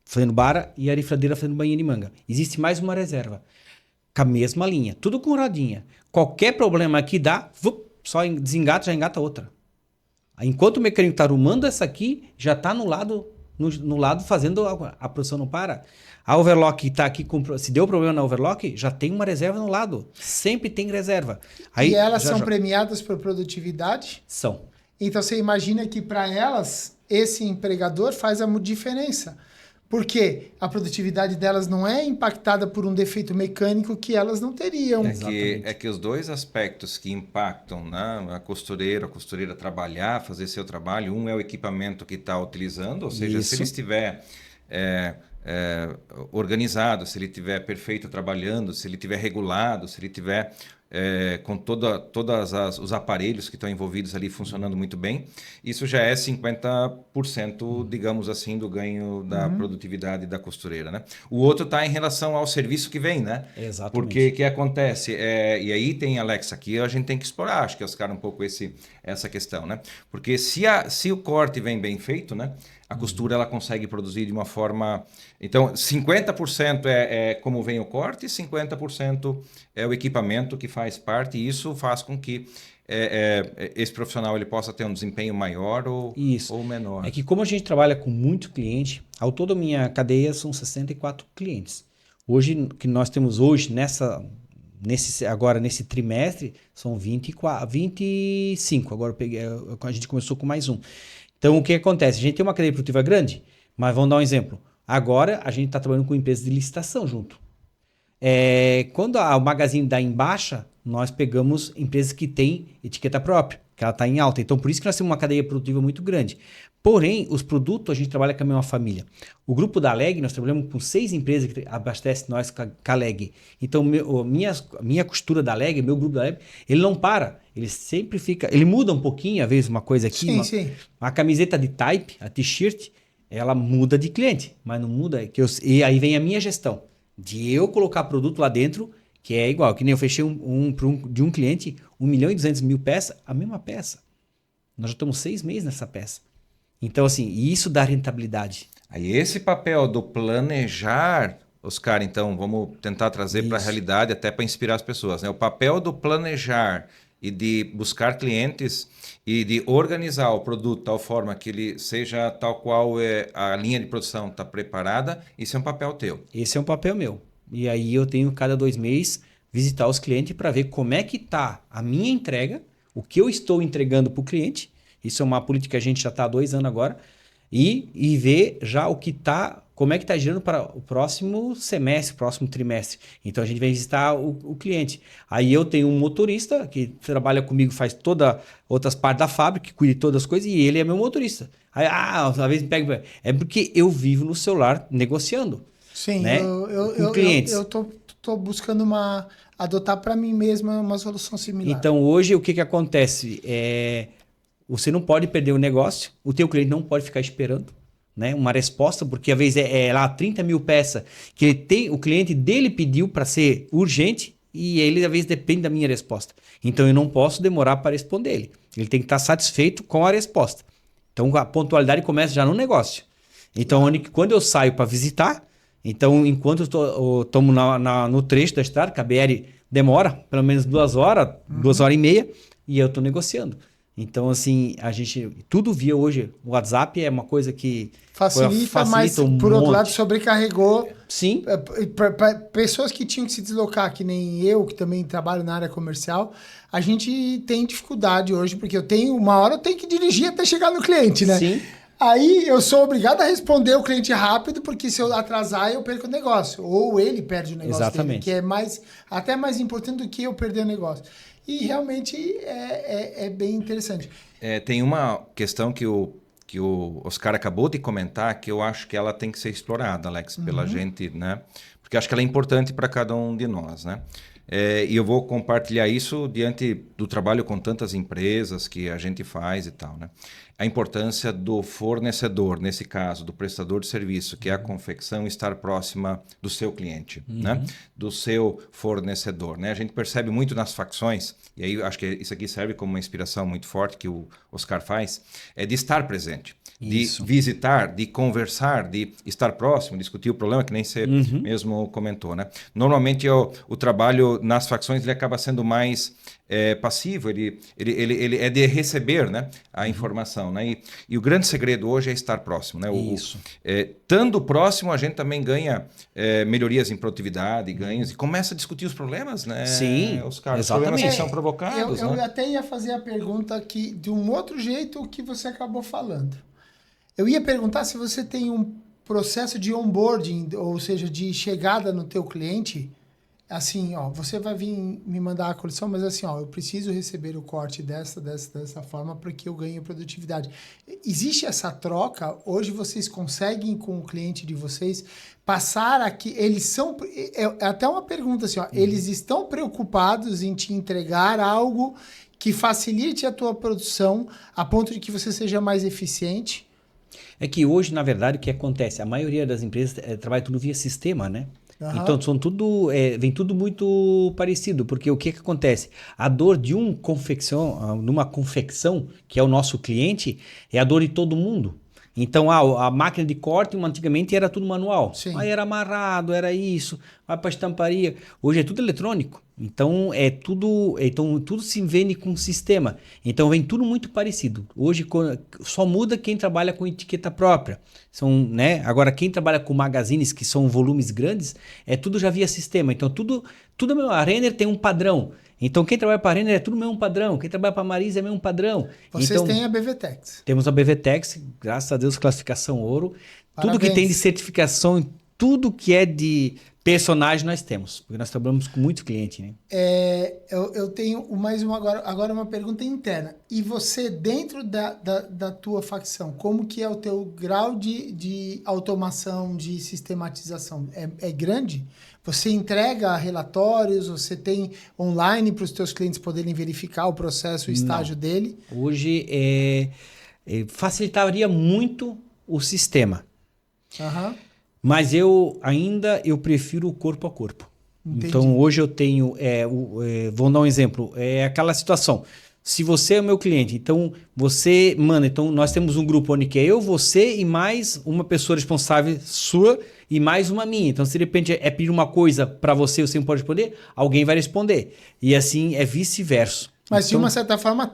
fazendo bara, e a arifiladeira fazendo bainha de manga. Existe mais uma reserva, com a mesma linha, tudo com rodinha. Qualquer problema que dá, só desengata, já engata outra. Enquanto o mecânico está arrumando essa aqui, já está no lado fazendo a produção não para. A overlock está aqui, se deu problema na overlock, já tem uma reserva no lado. Sempre tem reserva. Aí, e elas são premiadas por produtividade? São. Então você imagina que para elas, esse empregador faz a diferença. Porque a produtividade delas não é impactada por um defeito mecânico que elas não teriam. É que os dois aspectos que impactam, né, a costureira trabalhar, fazer seu trabalho, um é o equipamento que está utilizando, ou seja, se ele estiver organizado, se ele estiver perfeito trabalhando, se ele estiver regulado, se ele estiver com todos os aparelhos que estão envolvidos ali funcionando muito bem, isso já é 50%, digamos assim, do ganho da produtividade da costureira, né? O outro está em relação ao serviço que vem, né? Exatamente. Porque o que acontece? E aí tem, Alex, aqui a gente tem que explorar, acho que Oscar, um pouco essa questão, né? Porque se o corte vem bem feito, né? A costura ela consegue produzir de uma forma... Então, 50% é como vem o corte, 50% é o equipamento que faz parte, e isso faz com que esse profissional ele possa ter um desempenho maior ou menor. É que como a gente trabalha com muito cliente, ao todo a minha cadeia são 64 clientes. Hoje, que nós temos hoje, agora nesse trimestre, são 25. Agora a gente começou com mais um. Então, o que acontece? A gente tem uma cadeia produtiva grande, mas vamos dar um exemplo. Agora, a gente está trabalhando com empresas de licitação junto. Quando o Magazine dá em baixa, nós pegamos empresas que têm etiqueta própria, que ela está em alta. Então, por isso que nós temos uma cadeia produtiva muito grande. Porém, os produtos, a gente trabalha com a mesma família. O grupo da Leg, nós trabalhamos com 6 empresas que abastecem nós com a Leg. Então, minha costura da Leg, meu grupo da Leg, ele não para. Ele sempre fica... Ele muda um pouquinho, às vezes, uma coisa aqui. Sim. A camiseta de type, a t-shirt, ela muda de cliente. Mas não muda... E aí vem a minha gestão. De eu colocar produto lá dentro, que é igual. Que nem eu fechei de um cliente, 1.200.000 peças, a mesma peça. Nós já estamos 6 meses nessa peça. Então, assim, isso dá rentabilidade. Aí esse papel do planejar, Oscar, então, vamos tentar trazer para a realidade, até para inspirar as pessoas, né? O papel do planejar e de buscar clientes e de organizar o produto de tal forma que ele seja tal qual a linha de produção está preparada, isso é um papel teu. Esse é um papel meu. E aí eu tenho, cada 2 meses, visitar os clientes para ver como é que está a minha entrega, o que eu estou entregando para o cliente. Isso é uma política que a gente já está há 2 anos agora. E ver já como é que está girando para o próximo semestre, próximo trimestre. Então a gente vem visitar o cliente. Aí eu tenho um motorista que trabalha comigo, faz todas outras partes da fábrica, que cuida de todas as coisas, e ele é meu motorista. Aí, às vezes me pega... É porque eu vivo no celular negociando. Sim, né? Com clientes. Eu tô buscando adotar para mim mesma uma solução similar. Então hoje o que acontece? Você não pode perder o negócio, o teu cliente não pode ficar esperando, né, uma resposta, porque às vezes é lá 30.000 peças que o cliente dele pediu para ser urgente e ele às vezes depende da minha resposta. Então eu não posso demorar para responder ele. Ele tem que estar satisfeito com a resposta. Então a pontualidade começa já no negócio. Então quando eu saio para visitar, então enquanto eu estou no trecho da estrada, que a BR demora pelo menos 2 horas, 2 horas e meia, e eu estou negociando. Então, assim, a gente... Tudo via hoje. O WhatsApp é uma coisa que... Facilita mas, por outro lado, sobrecarregou... Sim. Pessoas que tinham que se deslocar, que nem eu, que também trabalho na área comercial, a gente tem dificuldade hoje, porque uma hora eu tenho que dirigir até chegar no cliente, né? Sim. Aí eu sou obrigado a responder o cliente rápido, porque se eu atrasar, eu perco o negócio. Ou ele perde o negócio. Exatamente. Dele, que é até mais importante do que eu perder o negócio. E realmente é bem interessante. Tem uma questão que o Oscar acabou de comentar, que eu acho que ela tem que ser explorada, Alex, pela gente, né? Porque acho que ela é importante para cada um de nós, né? E eu vou compartilhar isso diante do trabalho com tantas empresas que a gente faz e tal, né? A importância do fornecedor, nesse caso, do prestador de serviço, que é a confecção, estar próxima do seu cliente, né? Do seu fornecedor, né? A gente percebe muito nas facções, e aí acho que isso aqui serve como uma inspiração muito forte que o Oscar faz, de estar presente. De visitar, de conversar, de estar próximo, discutir o problema, que nem você mesmo comentou, né? Normalmente o trabalho nas facções ele acaba sendo mais passivo, ele é de receber, né, a informação, né? E o grande segredo hoje é estar próximo, né? Estando próximo, a gente também ganha melhorias em produtividade, ganhos, e começa a discutir os problemas, né? Sim, os problemas exatamente. que são provocados. Eu né? até ia fazer a pergunta aqui de um outro jeito que você acabou falando. Eu ia perguntar se você tem um processo de onboarding, ou seja, de chegada no teu cliente, assim, ó, você vai vir me mandar a coleção, mas assim, ó, eu preciso receber o corte dessa forma porque eu ganho produtividade. Existe essa troca? Hoje vocês conseguem com o cliente de vocês passar aqui, eles são, é até uma pergunta assim, ó, eles estão preocupados em te entregar algo que facilite a tua produção a ponto de que você seja mais eficiente? É que hoje, na verdade, o que acontece? A maioria das empresas trabalha tudo via sistema, né? Aham. Então, vem tudo muito parecido, porque o que acontece? A dor de numa confecção, que é o nosso cliente, é a dor de todo mundo. Então, a máquina de corte, antigamente era tudo manual. Sim. Aí era amarrado, era isso, vai para a estamparia. Hoje é tudo eletrônico. Então, tudo se vende com sistema. Então, vem tudo muito parecido. Hoje, só muda quem trabalha com etiqueta própria. Né? Agora, quem trabalha com magazines, que são volumes grandes, é tudo já via sistema. Então, tudo mesmo. A Renner tem um padrão. Então, quem trabalha para a Renner é tudo mesmo padrão. Quem trabalha para a Marisa é mesmo padrão. Vocês então, têm a BVTEX. temos a BVTEX, graças a Deus, classificação ouro. Parabéns. Tudo que tem de certificação, tudo que é de personagem nós temos. Porque nós trabalhamos com muito cliente, né? Eu tenho mais uma agora uma pergunta interna. E você, dentro da tua facção, como que é o teu grau de automação, de sistematização? É grande? Você entrega relatórios? Você tem online para os teus clientes poderem verificar o processo, o estágio dele? Hoje facilitaria muito o sistema. Aham. Mas eu prefiro o corpo a corpo. Entendi. Então, hoje eu tenho... vou dar um exemplo. É aquela situação. Se você é o meu cliente, então você... Mano, então nós temos um grupo onde que é eu, você e mais uma pessoa responsável sua e mais uma minha. Então, se de repente é pedir uma coisa para você não pode responder, alguém vai responder. E assim é vice-versa. Mas de Então, uma certa forma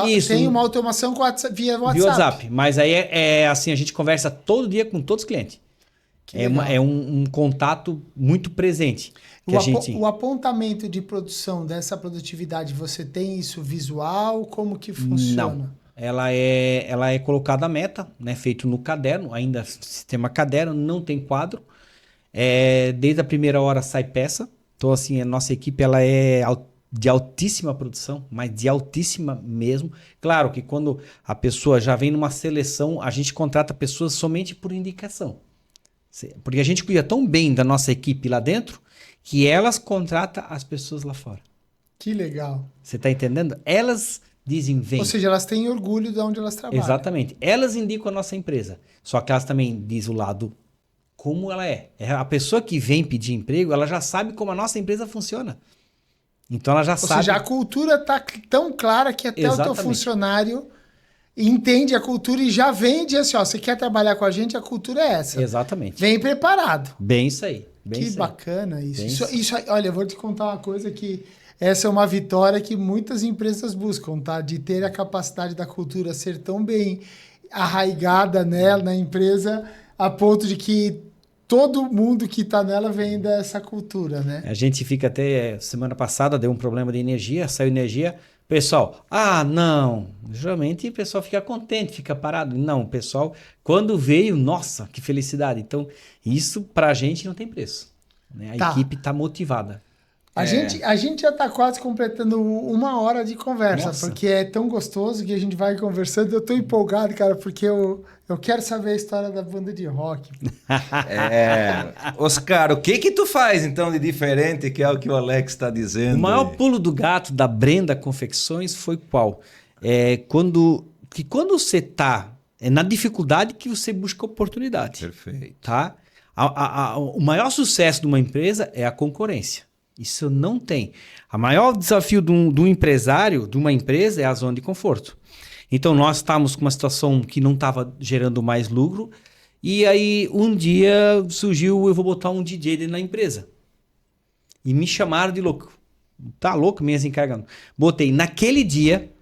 Isso. tem uma automação via WhatsApp. via WhatsApp. Mas aí assim, a gente conversa todo dia com todos os clientes. Que legal. É um contato muito presente. O apontamento de produção dessa produtividade, você tem isso visual? Como que funciona? Não. Ela é colocada a meta, né? Feito no caderno, ainda sistema caderno, não tem quadro. Desde a primeira hora sai peça. Então, assim, a nossa equipe ela é de altíssima produção, mas de altíssima mesmo. Claro que quando a pessoa já vem numa seleção, a gente contrata pessoas somente por indicação. Porque a gente cuida tão bem da nossa equipe lá dentro que elas contratam as pessoas lá fora. Que legal. Você está entendendo? Elas dizem vem. Ou seja, elas têm orgulho de onde elas trabalham. Exatamente. Elas indicam a nossa empresa. Só que elas também dizem o lado como ela é. A pessoa que vem pedir emprego, ela já sabe como a nossa empresa funciona. Então ela já sabe. Ou seja, a cultura está tão clara que até o teu funcionário entende a cultura e já vende assim, ó, você quer trabalhar com a gente, a cultura é essa. Exatamente. Vem preparado. Bem isso aí. Que bacana isso. Isso. Olha, eu vou te contar uma coisa que essa é uma vitória que muitas empresas buscam, tá? De ter a capacidade da cultura ser tão bem arraigada nela, na empresa, a ponto de que todo mundo que está nela vem dessa cultura, né? A gente fica até... Semana passada deu um problema de energia, saiu energia... Pessoal, não, geralmente o pessoal fica contente, fica parado. Não, o pessoal, quando veio, nossa, que felicidade. Então, isso pra gente não tem preço. Né? A equipe tá motivada. A gente já tá quase completando 1 hora de conversa, Nossa. porque é tão gostoso que a gente vai conversando. Eu tô empolgado, cara, porque eu quero saber a história da banda de rock. Oscar, o que tu faz então de diferente que é o que o Alex está dizendo? O maior pulo do gato da Brenda Confecções foi qual? Quando você tá na dificuldade que você busca oportunidade. Perfeito. Tá? O maior sucesso de uma empresa é a concorrência. Isso não tem. O maior desafio de um empresário, de uma empresa, é a zona de conforto. Então, nós estávamos com uma situação que não estava gerando mais lucro. E aí, um dia, surgiu, eu vou botar um DJ dentro da empresa. E me chamaram de louco. Tá louco? Minhas encargas. Botei, naquele dia,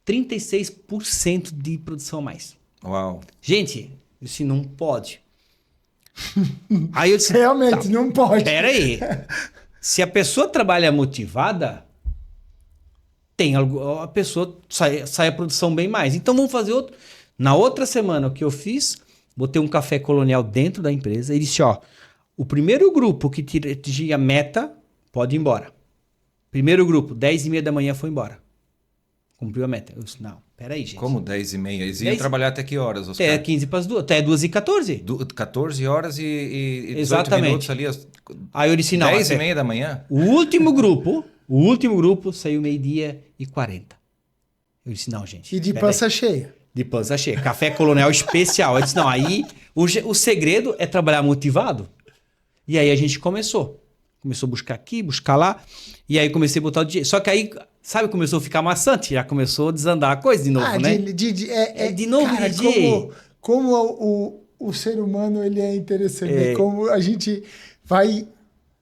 36% de produção a mais. Uau. Gente, isso não pode. Aí eu disse, Realmente, não pode. Pera aí. Se a pessoa trabalha motivada, a pessoa sai a produção bem mais. Então vamos fazer outro. Na outra semana, o que eu fiz, botei um café colonial dentro da empresa e disse, ó, o primeiro grupo que atingir a meta pode ir embora. Primeiro grupo, 10h30 da manhã foi embora. Cumpriu a meta. Eu disse, não, peraí, gente. Como 10h30? Eles iam 10? trabalhar até que horas, Oscar? Até 15 para as 2, até 2h14. 14 horas e 18 Exatamente. minutos ali. Aí eu disse, não. 10h30 da manhã? O último grupo saiu 12h40. Eu disse, não, gente. E de pera pança aí. cheia. De pança cheia. Café Colonial especial. Eu disse, não, aí o segredo é trabalhar motivado. E aí a gente começou. Começou a buscar aqui, buscar lá. E aí comecei a botar o DJ. Só que aí, sabe, começou a ficar maçante. Já começou a desandar a coisa de novo, né? De novo, cara, DJ. Como o ser humano ele é interessante, né? Como a gente vai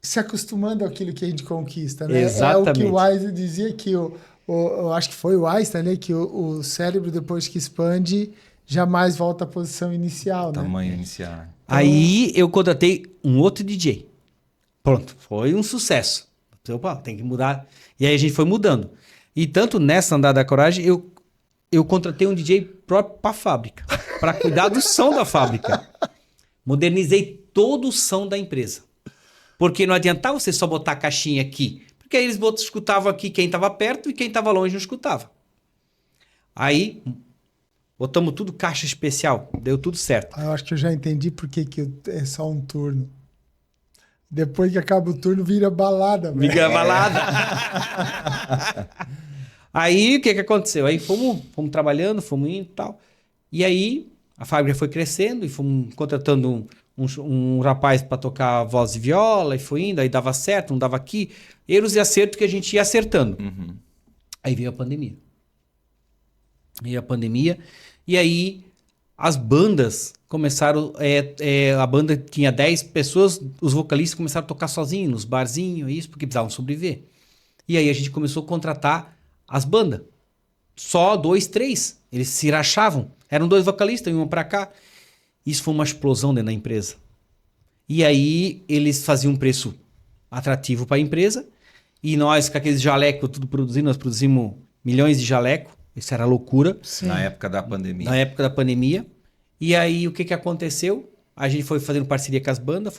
se acostumando àquilo que a gente conquista, né? Exatamente. É o que o Einstein dizia que eu acho que foi o Einstein, né? Que o cérebro, depois que expande, jamais volta à posição inicial, né? Tamanho inicial. Aí eu contratei um outro DJ. Pronto, foi um sucesso. Opa, tem que mudar. E aí a gente foi mudando. E tanto nessa Andar da Coragem, eu contratei um DJ próprio para a fábrica, para cuidar do som da fábrica. Modernizei todo o som da empresa. Porque não adiantava você só botar a caixinha aqui. Porque aí eles escutavam aqui quem estava perto e quem estava longe não escutava. Aí, botamos tudo caixa especial. Deu tudo certo. Eu acho que eu já entendi por que é só um turno. Depois que acaba o turno, vira balada. Vira balada. Aí, o que aconteceu? Aí fomos trabalhando, fomos indo e tal. E aí, a fábrica foi crescendo e fomos contratando um rapaz para tocar voz e viola e foi indo. Aí dava certo, não dava aqui. Erros e acertos que a gente ia acertando. Uhum. Aí veio a pandemia. E aí as bandas começaram... a banda tinha 10 pessoas, os vocalistas começaram a tocar sozinhos, nos barzinhos, isso, porque precisavam sobreviver. E aí a gente começou a contratar as bandas. Só 2, 3. Eles se rachavam. Eram 2 vocalistas, iam pra cá. Isso foi uma explosão dentro da empresa. E aí eles faziam um preço atrativo para a empresa. E nós, com aqueles jalecos tudo produzindo, nós produzimos milhões de jalecos. Isso era loucura. Sim. Na época da pandemia. E aí, o que aconteceu? A gente foi fazendo parceria com as bandas,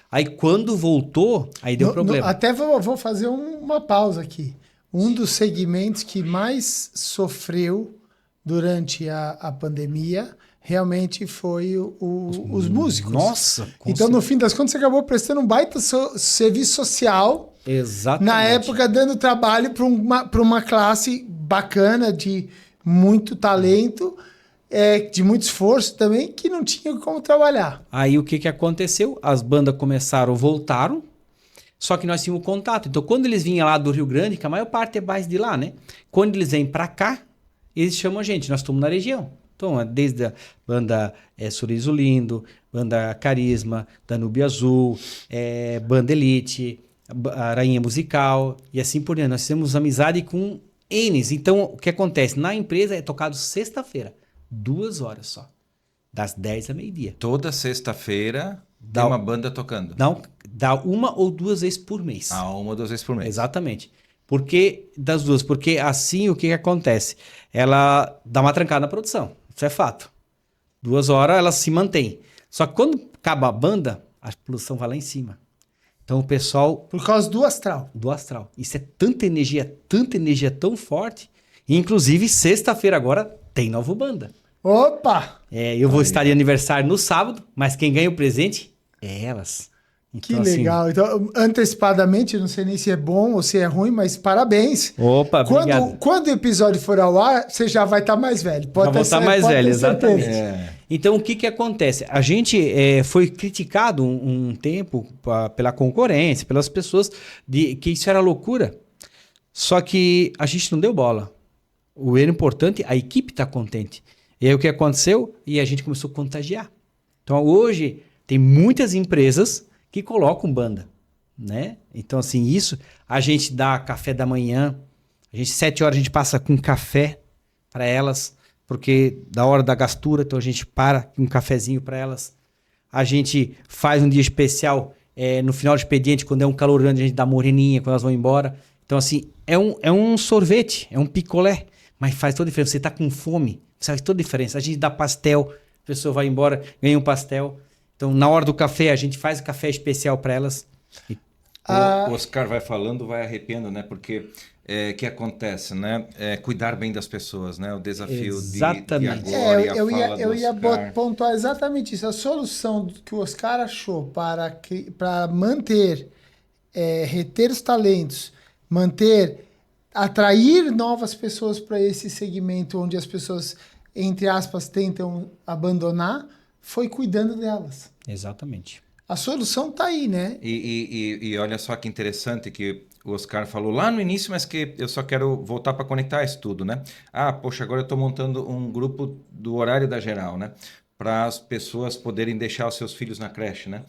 Aí, quando voltou, aí deu problema. Até vou fazer uma pausa aqui. Um dos segmentos que mais sofreu durante a pandemia realmente foi os músicos. Nossa! Então, no fim das contas, você acabou prestando um baita serviço social. Exatamente. Na época, dando trabalho para uma classe bacana, de muito talento, de muito esforço também, que não tinha como trabalhar. Aí o que aconteceu? As bandas voltaram, só que nós tínhamos contato. Então, quando eles vinham lá do Rio Grande, que a maior parte é base de lá, né? Quando eles vêm para cá, eles chamam a gente, nós estamos na região. Então, desde a banda Sorriso Lindo, banda Carisma, Danúbio Azul, banda Elite, a Rainha Musical e assim por diante. Nós temos amizade com N's. Então, o que acontece? Na empresa é tocado sexta-feira, 2 horas só. Das 10 a meio-dia. Toda sexta-feira tem uma banda tocando. Não, dá 1 ou 2 vezes por mês. 1 ou 2 vezes por mês. Exatamente. Por que das duas? Porque assim o que acontece? Ela dá uma trancada na produção. Isso é fato. 2 horas ela se mantém. Só que quando acaba a banda, a produção vai lá em cima. Então o pessoal... Por causa do astral. Do astral. Isso é tanta energia tão forte. Inclusive, sexta-feira agora tem nova banda. Opa! Eu vou estar de aniversário no sábado, mas quem ganha o presente é elas. Então, que legal. Então, antecipadamente, não sei nem se é bom ou se é ruim, mas parabéns. Opa, obrigado. Quando o episódio for ao ar, você já vai estar mais velho. Já vou estar mais velho, exatamente. Então, o que acontece? A gente foi criticado um tempo pela concorrência, pelas pessoas, de que isso era loucura. Só que a gente não deu bola. O importante, a equipe está contente. E aí o que aconteceu? E a gente começou a contagiar. Então, hoje, tem muitas empresas que colocam banda, né? Então, assim, isso, a gente dá café da manhã, 7 horas a gente passa com café para elas, porque da hora da gastura, então a gente para com um cafezinho para elas. A gente faz um dia especial no final do expediente, quando é um calor grande, a gente dá moreninha quando elas vão embora. Então, assim, é um sorvete, é um picolé, mas faz toda a diferença. Você tá com fome, faz toda a diferença. A gente dá pastel, a pessoa vai embora, ganha um pastel. Então, na hora do café, a gente faz o café especial para elas. Ah, O Oscar vai falando, vai arrepiando, né? Porque que acontece, né? Cuidar bem das pessoas, né? O desafio de Exatamente. agora e a fala do eu ia Oscar. pontuar exatamente isso. A solução que o Oscar achou para manter, reter os talentos, atrair novas pessoas para esse segmento onde as pessoas, entre aspas, tentam abandonar, foi cuidando delas. Exatamente. A solução está aí, né? E olha só que interessante que o Oscar falou lá no início, mas que eu só quero voltar para conectar isso tudo, né? Ah, poxa, agora eu estou montando um grupo do horário da geral, né? Para as pessoas poderem deixar os seus filhos na creche, né?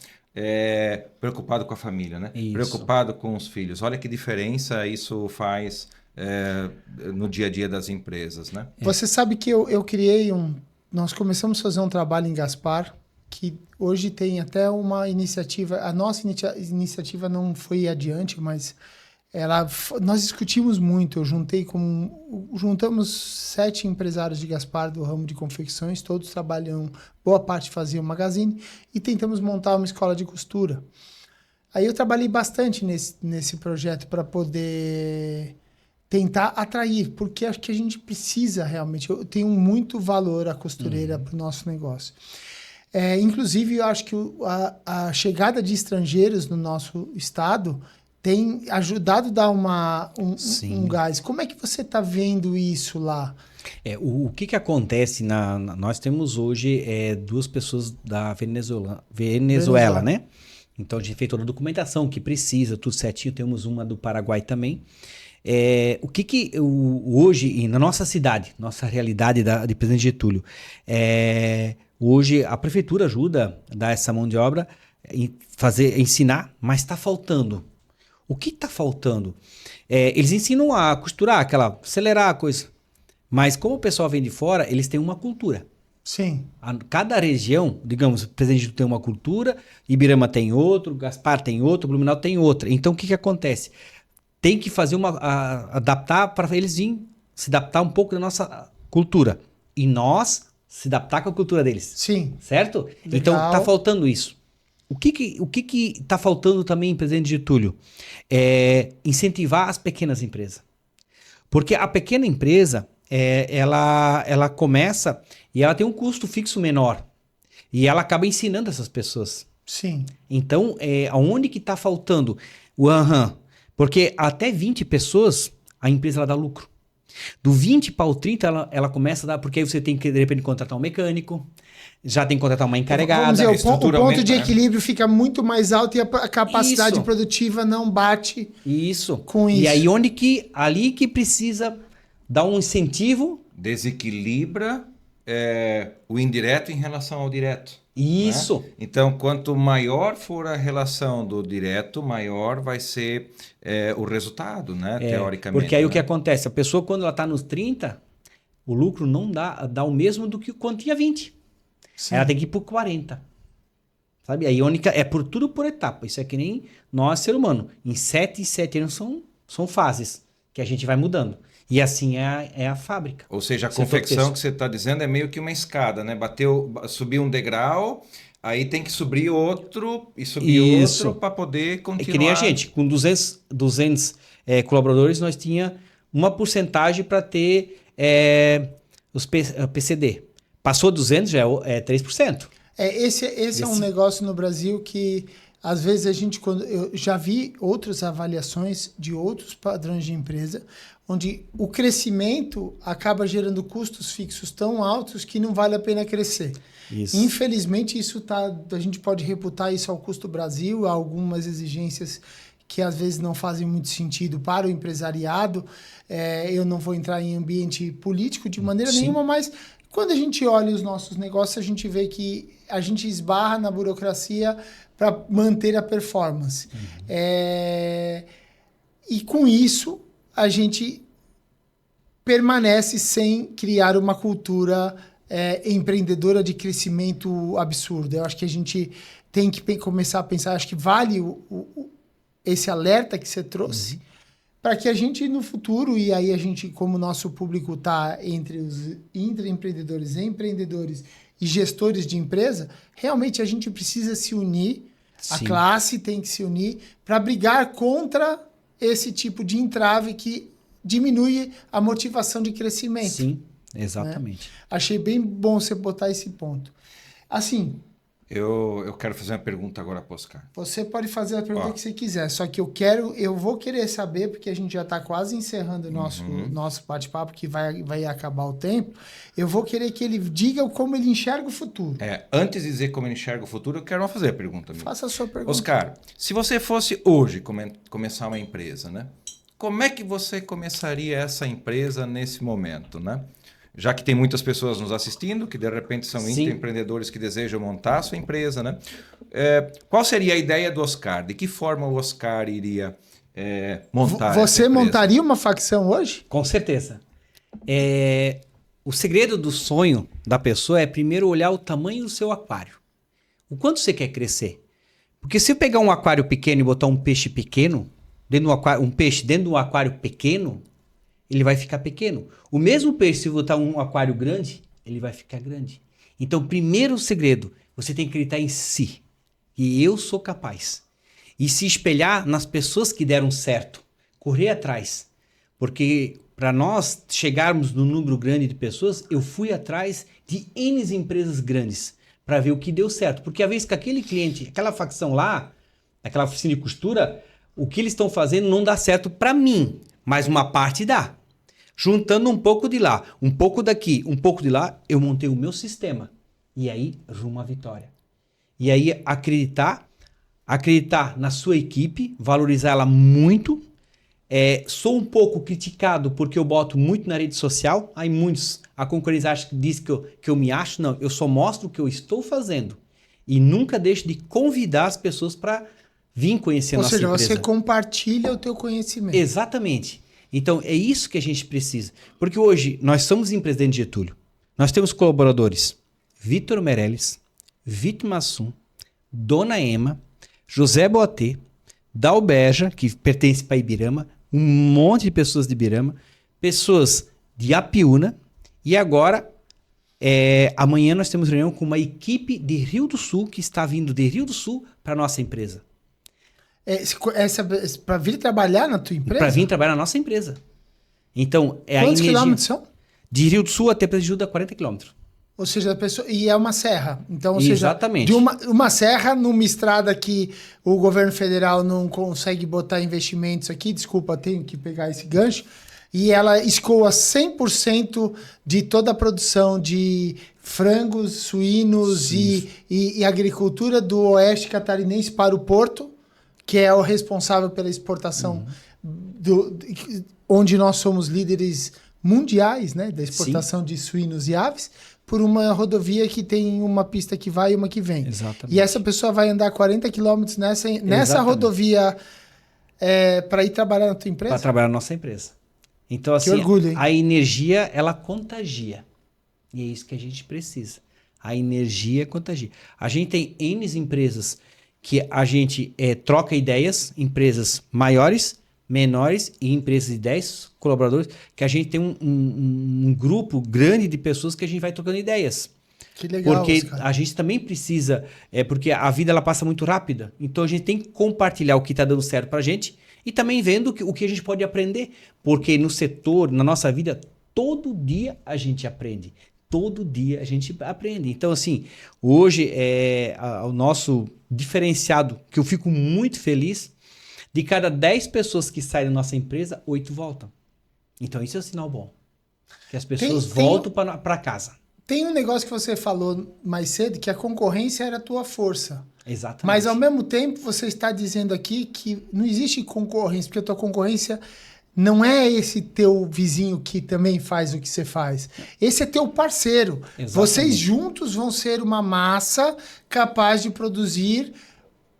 Preocupado com a família, né? Isso. Preocupado com os filhos. Olha que diferença isso faz no dia a dia das empresas, né? Você sabe que eu criei nós começamos a fazer um trabalho em Gaspar, que hoje tem até uma iniciativa. A nossa iniciativa não foi adiante, mas nós discutimos muito. Juntamos 7 empresários de Gaspar do ramo de confecções, todos trabalham, boa parte faziam magazine, e tentamos montar uma escola de costura. Aí eu trabalhei bastante nesse projeto para poder tentar atrair, porque acho que a gente precisa realmente. Eu tenho muito valor a costureira para o nosso negócio. Inclusive, eu acho que a chegada de estrangeiros no nosso estado tem ajudado a dar um gás. Como é que você está vendo isso lá? O que acontece nós temos hoje 2 pessoas da Venezuela, né? Então a gente fez toda a documentação que precisa, tudo certinho. Temos uma do Paraguai também. Hoje, e na nossa cidade, nossa realidade de Presidente Getúlio, hoje a prefeitura ajuda a dar essa mão de obra, ensinar, mas está faltando. O que está faltando? Eles ensinam a costurar, acelerar a coisa. Mas como o pessoal vem de fora, eles têm uma cultura. Sim. Cada região, digamos, Presidente Getúlio tem uma cultura, Ibirama tem outro, Gaspar tem outro, Blumenau tem outra. Então o que acontece? Tem que fazer adaptar para eles se adaptar um pouco da nossa cultura. E nós se adaptar com a cultura deles. Sim. Certo? Legal. Então tá faltando isso. O que tá faltando também em Presidente Getúlio? Incentivar as pequenas empresas. Porque a pequena empresa, ela começa e ela tem um custo fixo menor. E ela acaba ensinando essas pessoas. Sim. Então, aonde que tá faltando? Porque até 20 pessoas, a empresa ela dá lucro. Do 20 para o 30, ela começa a dar, porque aí você tem que, de repente, contratar um mecânico, já tem que contratar uma encarregada. Vamos dizer, o ponto aumenta, de equilíbrio fica muito mais alto e a capacidade produtiva não bate com isso. E aí, ali que precisa dar um incentivo. Desequilibra o indireto em relação ao direto. Isso. Né? Então, quanto maior for a relação do direto, maior vai ser o resultado, né? Teoricamente. Porque aí o que acontece? A pessoa, quando ela está nos 30, o lucro não dá o mesmo do que quando tinha 20. Sim. Ela tem que ir por 40. Sabe? A Iônica tudo por etapa. Isso é que nem nós, ser humano. Em 7 anos são fases que a gente vai mudando. E assim é a fábrica. Ou seja, a confecção que você está dizendo é meio que uma escada, né? Subiu um degrau, aí tem que subir outro e subir outro para poder continuar. É que nem a gente, com 200 colaboradores, nós tinha uma porcentagem para ter os PCD. Passou 200, já é 3%. Esse é um negócio no Brasil que, às vezes, eu já vi outras avaliações de outros padrões de empresa, onde o crescimento acaba gerando custos fixos tão altos que não vale a pena crescer. Isso. Infelizmente, a gente pode reputar isso ao custo Brasil, a algumas exigências que às vezes não fazem muito sentido para o empresariado. Eu não vou entrar em ambiente político de maneira nenhuma, mas quando a gente olha os nossos negócios, a gente vê que a gente esbarra na burocracia para manter a performance. E com isso, a gente permanece sem criar uma cultura empreendedora de crescimento absurdo. Eu acho que a gente tem que começar a pensar, acho que vale esse alerta que você trouxe, para que a gente no futuro, e aí a gente, como o nosso público está entre os empreendedores e gestores de empresa, realmente a gente precisa se unir A Sim. classe tem que se unir para brigar contra esse tipo de entrave que diminui a motivação de crescimento. Sim, exatamente. Achei bem bom você botar esse ponto. Assim, Eu quero fazer uma pergunta agora para Oscar. você pode fazer a pergunta Ó. que você quiser, só que eu vou querer saber, porque a gente já está quase encerrando o nosso bate-papo, que vai acabar o tempo. Eu vou querer que ele diga como ele enxerga o futuro. Antes de dizer como ele enxerga o futuro, eu quero fazer a pergunta. Amigo. Faça a sua pergunta. Oscar, se você fosse hoje começar uma empresa, né? Como é que você começaria essa empresa nesse momento, né? Já que tem muitas pessoas nos assistindo, que de repente são Sim. empreendedores que desejam montar a sua empresa, né? Qual seria a ideia do Oscar? De que forma o Oscar iria montar essa Você empresa? montaria uma facção hoje? Com certeza. O segredo do sonho da pessoa é primeiro olhar o tamanho do seu aquário. O quanto você quer crescer. Porque se eu pegar um aquário pequeno e botar um peixe pequeno, um peixe dentro de um aquário pequeno, ele vai ficar pequeno. O mesmo peixe, se botar um aquário grande, ele vai ficar grande. Então, primeiro segredo, você tem que acreditar em si. E eu sou capaz. E se espelhar nas pessoas que deram certo. Correr atrás. Porque para nós chegarmos no número grande de pessoas, eu fui atrás de N empresas grandes para ver o que deu certo. Porque a vez que aquele cliente, aquela facção lá, aquela oficina de costura, o que eles estão fazendo não dá certo para mim, mas uma parte dá. Juntando um pouco de lá, um pouco daqui, um pouco de lá, eu montei o meu sistema. E aí, rumo à vitória. E aí, acreditar na sua equipe, valorizar ela muito. Sou um pouco criticado porque eu boto muito na rede social. Aí muitos, a concorrência acha que diz que eu me acho. Não, eu só mostro o que eu estou fazendo. E nunca deixo de convidar as pessoas para vir conhecer a nossa empresa. Ou seja, você compartilha o teu conhecimento. Exatamente. Então, é isso que a gente precisa. Porque hoje, nós somos em Presidente Getúlio. Nós temos colaboradores Vitor Meirelles, Vitor Massum, Dona Ema, José Boatê, Dalbeja, que pertence para Ibirama, um monte de pessoas de Ibirama, pessoas de Apiúna, e agora, amanhã nós temos reunião com uma equipe de Rio do Sul, que está vindo de Rio do Sul para a nossa empresa. Para vir trabalhar na tua empresa? Para vir trabalhar na nossa empresa. Então, Quantos quilômetros são? De Rio do Sul até Presidente dá 40 quilômetros. Ou seja, a pessoa. E é uma serra. Então, ou Exatamente. seja, de uma serra numa estrada que o governo federal não consegue botar investimentos aqui. Desculpa, tenho que pegar esse gancho. E ela escoa 100% de toda a produção de frangos, suínos e agricultura do oeste catarinense para o porto, que é o responsável pela exportação, onde nós somos líderes mundiais, né, da exportação de suínos e aves, por uma rodovia que tem uma pista que vai e uma que vem. Exatamente. E essa pessoa vai andar 40 quilômetros nessa rodovia para ir trabalhar na tua empresa? Para trabalhar na nossa empresa. Então, assim, orgulho, hein? a energia, ela contagia. E é isso que a gente precisa. A energia contagia. A gente tem N empresas que a gente troca ideias, empresas maiores, menores e empresas de 10 colaboradores, que a gente tem um grupo grande de pessoas que a gente vai trocando ideias. Que legal, porque cara. a gente também precisa, porque a vida ela passa muito rápida, então a gente tem que compartilhar o que está dando certo para a gente e também vendo o que a gente pode aprender, porque no setor, na nossa vida, todo dia a gente aprende. Todo dia a gente aprende. Então, assim, hoje o nosso diferenciado, que eu fico muito feliz, de cada 10 pessoas que saem da nossa empresa, 8 voltam. Então, isso é um sinal bom. Que as pessoas voltam para casa. Tem um negócio que você falou mais cedo, que a concorrência era a tua força. Exatamente. Mas, ao mesmo tempo, você está dizendo aqui que não existe concorrência, porque a tua concorrência não é esse teu vizinho que também faz o que você faz. Esse é teu parceiro. Exatamente. Vocês juntos vão ser uma massa capaz de produzir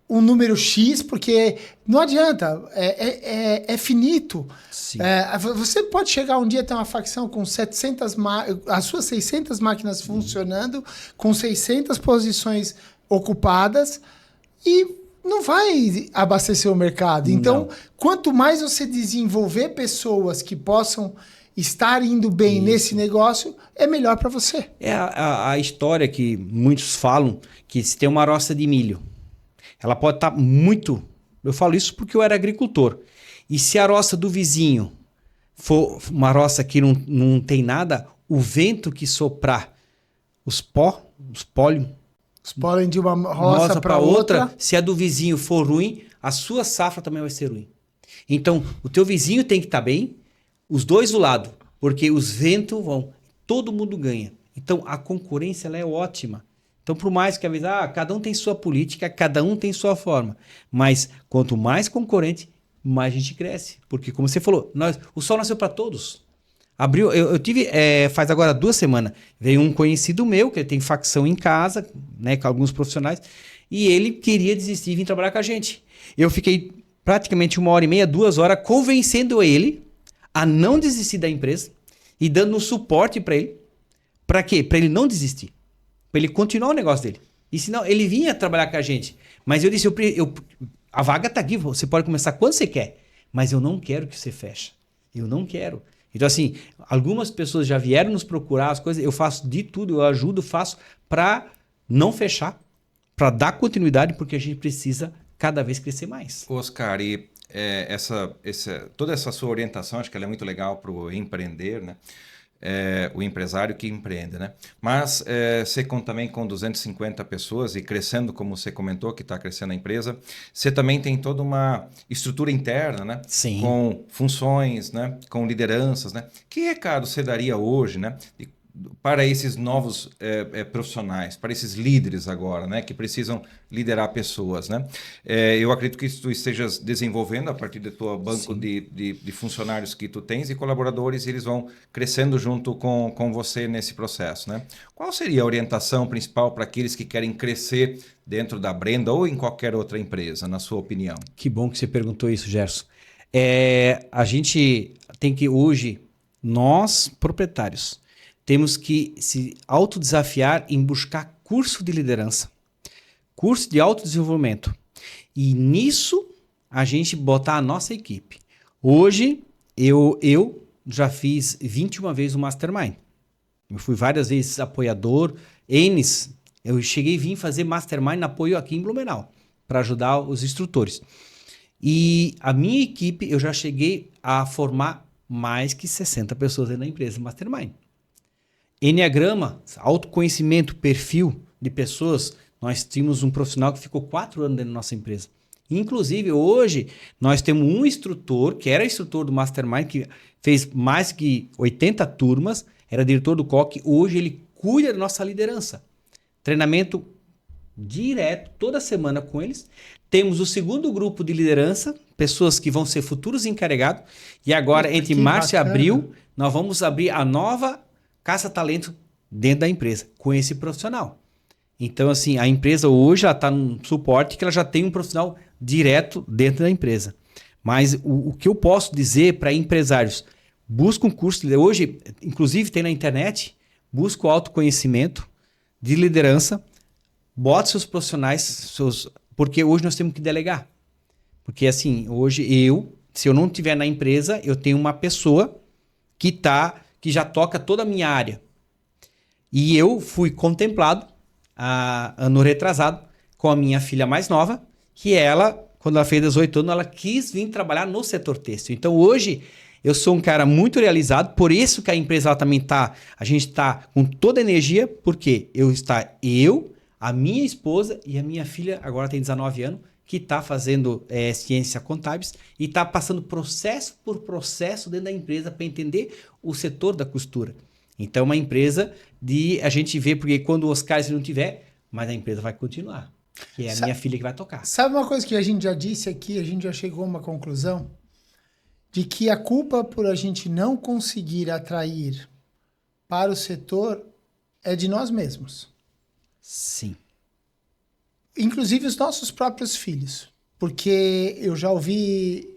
um número X, porque não adianta, é finito. Sim. Você pode chegar um dia a ter uma facção com 700 as suas 600 máquinas funcionando, com 600 posições ocupadas, e não vai abastecer o mercado. Então, quanto mais você desenvolver pessoas que possam estar indo bem nesse negócio, é melhor para você. É a história que muitos falam, que se tem uma roça de milho, ela pode estar muito... Eu falo isso porque eu era agricultor. E se a roça do vizinho for uma roça que não tem nada, o vento que soprar os pólen de uma roça para outra, se a do vizinho for ruim, a sua safra também vai ser ruim. Então, o teu vizinho tem que estar bem, os dois do lado, porque os ventos vão, todo mundo ganha. Então, a concorrência ela é ótima. Então, por mais que cada um tem sua política, cada um tem sua forma. Mas, quanto mais concorrente, mais a gente cresce. Porque, como você falou, o sol nasceu para todos. Abriu, eu tive, faz agora 2 semanas, veio um conhecido meu, que ele tem facção em casa, né, com alguns profissionais, e ele queria desistir e vir trabalhar com a gente. Eu fiquei praticamente 1h30, 2 horas, convencendo ele a não desistir da empresa e dando um suporte para ele. Para quê? Para ele não desistir. Para ele continuar o negócio dele. E senão, ele vinha trabalhar com a gente. Mas eu disse, a vaga está aqui, você pode começar quando você quer, mas eu não quero que você feche. Eu não quero. Então, assim, algumas pessoas já vieram nos procurar as coisas, eu faço de tudo, eu ajudo, faço para não fechar, para dar continuidade, porque a gente precisa cada vez crescer mais. Oscar, e toda essa sua orientação, acho que ela é muito legal para o empreender, né? O empresário que empreende, né? Mas você também com 250 pessoas e crescendo, como você comentou, que está crescendo a empresa, você também tem toda uma estrutura interna, né? Sim. Com funções, né? Com lideranças, né? Que recado você daria hoje, né? Para esses novos profissionais, para esses líderes agora, né, que precisam liderar pessoas, né? Eu acredito que tu estejas desenvolvendo a partir do teu banco de funcionários que tu tens e colaboradores, e eles vão crescendo junto com você nesse processo, né? Qual seria a orientação principal para aqueles que querem crescer dentro da Brenda ou em qualquer outra empresa, na sua opinião? Que bom que você perguntou isso, Gerson. A gente tem que hoje, nós, proprietários, temos que se autodesafiar em buscar curso de liderança, curso de autodesenvolvimento. E nisso, a gente botar a nossa equipe. Hoje, eu já fiz 21 vezes o Mastermind. Eu fui várias vezes apoiador, eu cheguei e vim fazer Mastermind no apoio aqui em Blumenau, para ajudar os instrutores. E a minha equipe, eu já cheguei a formar mais que 60 pessoas dentro da empresa Mastermind. Enneagrama, autoconhecimento, perfil de pessoas. Nós tínhamos um profissional que ficou 4 anos dentro da nossa empresa. Inclusive, hoje, nós temos um instrutor, que era instrutor do Mastermind, que fez mais que 80 turmas, era diretor do COC. Hoje, ele cuida da nossa liderança. Treinamento direto, toda semana com eles. Temos o segundo grupo de liderança, pessoas que vão ser futuros encarregados. E agora, entre março e abril, nós vamos abrir a nova caça-talento dentro da empresa, com esse profissional. Então, assim, a empresa hoje está num suporte que ela já tem um profissional direto dentro da empresa. Mas o que eu posso dizer para empresários, busca um curso, hoje, inclusive tem na internet, busca o autoconhecimento de liderança, bota seus profissionais, porque hoje nós temos que delegar. Porque, assim, hoje se eu não estiver na empresa, eu tenho uma pessoa que já toca toda a minha área. E eu fui contemplado, ano retrasado, com a minha filha mais nova, que ela, quando ela fez 18 anos, ela quis vir trabalhar no setor têxtil. Então, hoje, eu sou um cara muito realizado, por isso que a empresa ela também a gente está com toda a energia, porque a minha esposa e a minha filha, agora tem 19 anos, que está fazendo ciências contábeis e está passando processo por processo dentro da empresa para entender o setor da costura. Então, uma empresa a gente vê, porque quando o Oscar não tiver, mas a empresa vai continuar. Que é a minha filha que vai tocar. Sabe uma coisa que a gente já disse aqui, a gente já chegou a uma conclusão? De que a culpa por a gente não conseguir atrair para o setor é de nós mesmos. Sim. Inclusive os nossos próprios filhos. Porque eu já ouvi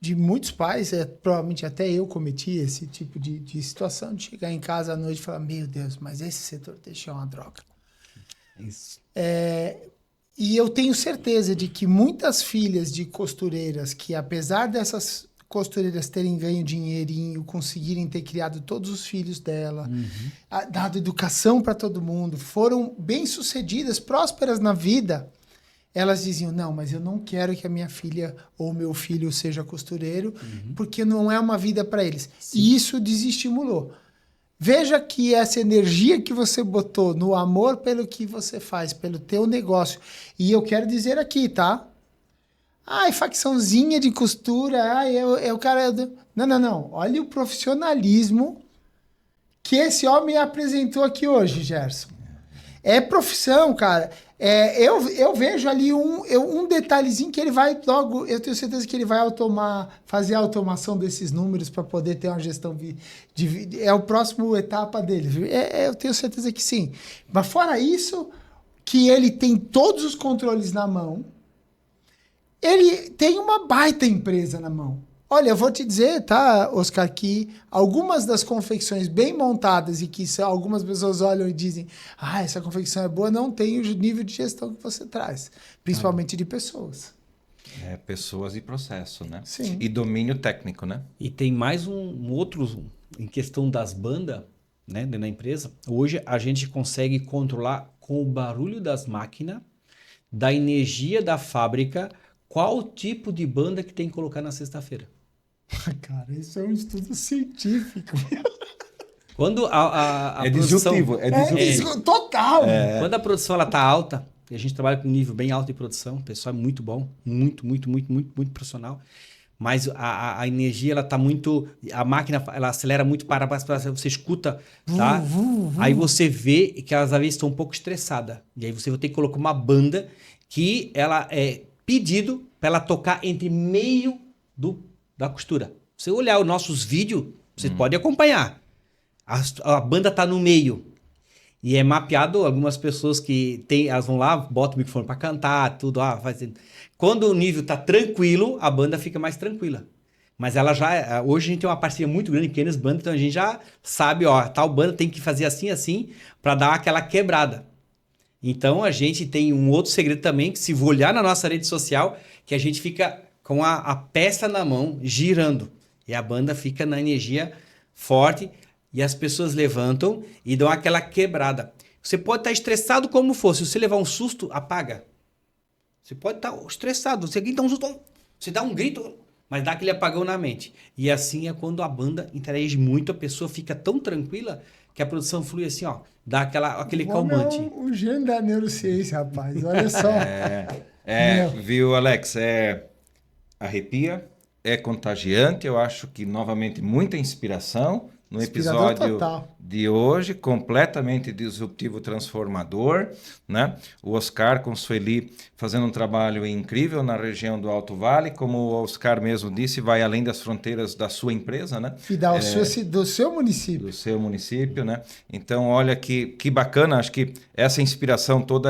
de muitos pais, provavelmente até eu cometi esse tipo de situação, de chegar em casa à noite e falar, meu Deus, mas esse setor têxtil é uma droga. Isso. E eu tenho certeza de que muitas filhas de costureiras que, apesar dessas costureiras terem ganho dinheirinho, conseguirem ter criado todos os filhos dela, dado educação para todo mundo, foram bem-sucedidas, prósperas na vida, elas diziam, não, mas eu não quero que a minha filha ou meu filho seja costureiro, porque não é uma vida para eles. E isso desestimulou. Veja que essa energia que você botou no amor pelo que você faz, pelo teu negócio, e eu quero dizer aqui, tá? Ai, facçãozinha de costura, ai, eu cara... Não. Olha o profissionalismo que esse homem apresentou aqui hoje, Gerson. É profissão, cara. Eu vejo ali um detalhezinho que ele vai logo... Eu tenho certeza que ele vai fazer a automação desses números para poder ter uma gestão é o próximo etapa dele. Viu? Eu tenho certeza que sim. Mas fora isso, que ele tem todos os controles na mão, ele tem uma baita empresa na mão. Olha, eu vou te dizer, tá, Oscar, que algumas das confecções bem montadas e que algumas pessoas olham e dizem, essa confecção é boa, não tem o nível de gestão que você traz, principalmente de pessoas. Pessoas e processo, né? Sim. E domínio técnico, né? E tem mais um outro, em questão das bandas, né, dentro da empresa. Hoje a gente consegue controlar com o barulho das máquinas, da energia da fábrica, qual tipo de banda que tem que colocar na sexta-feira. Cara, isso é um estudo científico. Quando a É produção... disruptivo. É disruptivo. Total! Quando a produção ela tá alta, e a gente trabalha com um nível bem alto de produção, o pessoal é muito bom, muito profissional, mas a energia ela tá muito... A máquina ela acelera muito para você escuta, tá? Aí você vê que elas às vezes estão um pouco estressadas. E aí você vai ter que colocar uma banda que ela é pedido para ela tocar entre meio da costura. Você olhar os nossos vídeos, você pode acompanhar. A banda tá no meio. E é mapeado algumas pessoas que elas vão lá, botam o microfone para cantar, tudo. Quando o nível tá tranquilo, a banda fica mais tranquila. Mas ela hoje a gente tem uma parceria muito grande em pequenas bandas, então a gente já sabe, tal banda tem que fazer assim, para dar aquela quebrada. Então a gente tem um outro segredo também, que se olhar na nossa rede social, que a gente fica com a peça na mão, girando. E a banda fica na energia forte, e as pessoas levantam e dão aquela quebrada. Você pode estar estressado como for, se você levar um susto, apaga. Você pode estar estressado, você grita um susto, você dá um grito, mas dá aquele apagão na mente. E assim é quando a banda interage muito, a pessoa fica tão tranquila que a produção flui assim, dá aquele calmante. O gênio da neurociência, rapaz, olha só. Viu, Alex? Arrepia, é contagiante, eu acho que, novamente, muita inspiração no episódio de hoje, completamente disruptivo, transformador, né? O Oscar com Sueli fazendo um trabalho incrível na região do Alto Vale, como o Oscar mesmo disse, vai além das fronteiras da sua empresa, né? E do seu município. Do seu município, né? Então, olha que bacana, acho que essa inspiração toda,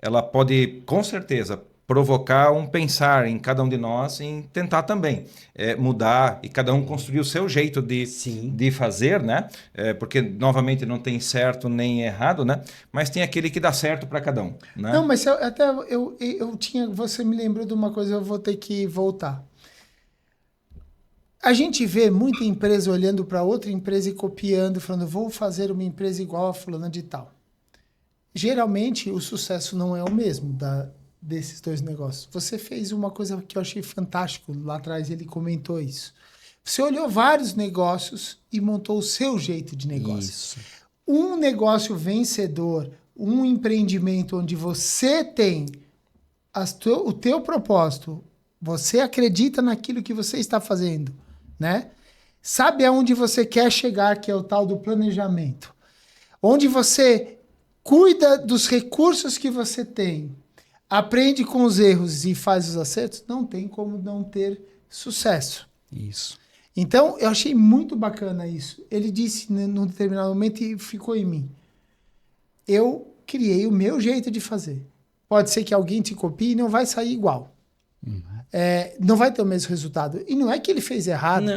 ela pode, com certeza, provocar um pensar em cada um de nós em tentar também mudar e cada um construir o seu jeito de fazer, né? Porque, novamente, não tem certo nem errado, né? Mas tem aquele que dá certo para cada um, né? Não, mas eu tinha... Você me lembrou de uma coisa, eu vou ter que voltar. A gente vê muita empresa olhando para outra empresa e copiando, falando, vou fazer uma empresa igual a fulana de tal. Geralmente, o sucesso não é o mesmo desses dois negócios. Você fez uma coisa que eu achei fantástico, lá atrás ele comentou isso. Você olhou vários negócios e montou o seu jeito de negócio. Isso. Um negócio vencedor, um empreendimento onde você tem o teu propósito, você acredita naquilo que você está fazendo, né? Sabe aonde você quer chegar, que é o tal do planejamento. Onde você cuida dos recursos que você tem, aprende com os erros e faz os acertos, não tem como não ter sucesso. Isso. Então, eu achei muito bacana isso. Ele disse num determinado momento e ficou em mim. Eu criei o meu jeito de fazer. Pode ser que alguém te copie e não vai sair igual. Não vai ter o mesmo resultado. E não é que ele fez errado.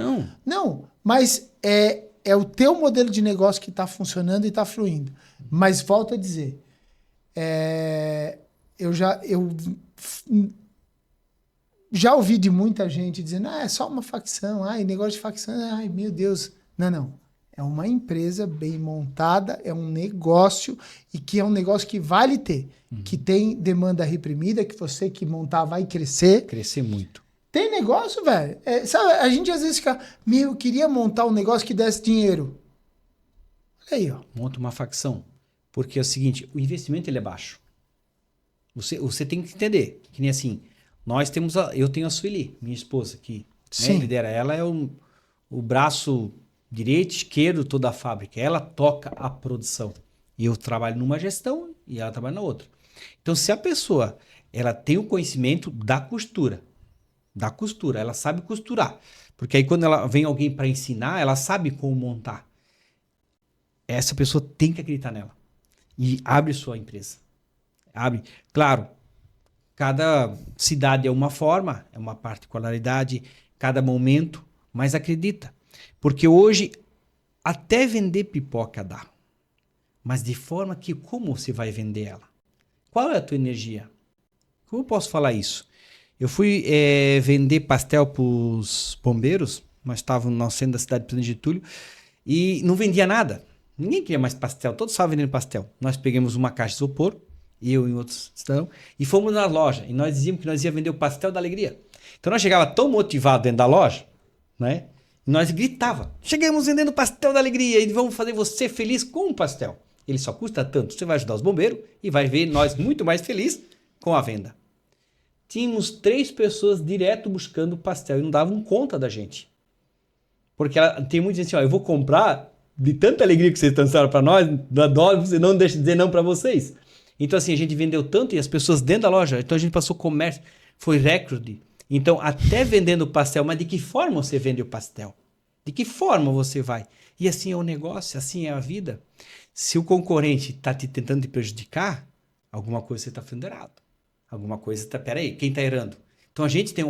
Não, mas é o teu modelo de negócio que está funcionando e está fluindo. Mas volto a dizer, eu já ouvi de muita gente dizendo, é só uma facção, negócio de facção, meu Deus. Não. É uma empresa bem montada, é um negócio e que é um negócio que vale ter, que tem demanda reprimida, que você que montar vai crescer. Crescer muito. Tem negócio, velho. Sabe, a gente às vezes fica, eu queria montar um negócio que desse dinheiro. Olha aí, ó. Monta uma facção. Porque é o seguinte, o investimento ele é baixo. Você tem que entender, que nem assim, eu tenho a Sueli, minha esposa, que né, lidera. Ela é o braço direito, esquerdo, toda a fábrica. Ela toca a produção. E eu trabalho numa gestão e ela trabalha na outra. Então, se a pessoa ela tem o conhecimento da costura, ela sabe costurar. Porque aí quando ela vem alguém para ensinar, ela sabe como montar. Essa pessoa tem que acreditar nela. E abre sua empresa. Abre. Claro, cada cidade é uma forma, é uma particularidade, cada momento, mas acredita. Porque hoje, até vender pipoca dá. Mas de forma que, como você vai vender ela? Qual é a tua energia? Como eu posso falar isso? Eu fui vender pastel para os bombeiros, nós estávamos no centro da cidade de Presidente Getúlio, e não vendia nada. Ninguém queria mais pastel, todos estavam vendendo pastel. Nós pegamos uma caixa de isopor, eu e outros cidadãos, e fomos na loja. E nós dizíamos que nós ia vender o pastel da alegria. Então nós chegava tão motivado dentro da loja, né? E nós gritava, chegamos vendendo o pastel da alegria e vamos fazer você feliz com o pastel. Ele só custa tanto, você vai ajudar os bombeiros e vai ver nós muito mais felizes com a venda. Tínhamos 3 pessoas direto buscando o pastel e não davam conta da gente. Porque tem muita gente assim, ó, eu vou comprar de tanta alegria que vocês dançaram para nós, da dó, você não deixa de dizer não para vocês. Então assim, a gente vendeu tanto e as pessoas dentro da loja, então a gente passou comércio, foi recorde. Então até vendendo o pastel, mas de que forma você vende o pastel? De que forma você vai? E assim é o negócio, assim é a vida. Se o concorrente está tentando te prejudicar, alguma coisa você está fazendo errado. Alguma coisa está... Peraí, quem está errando? Então a gente tem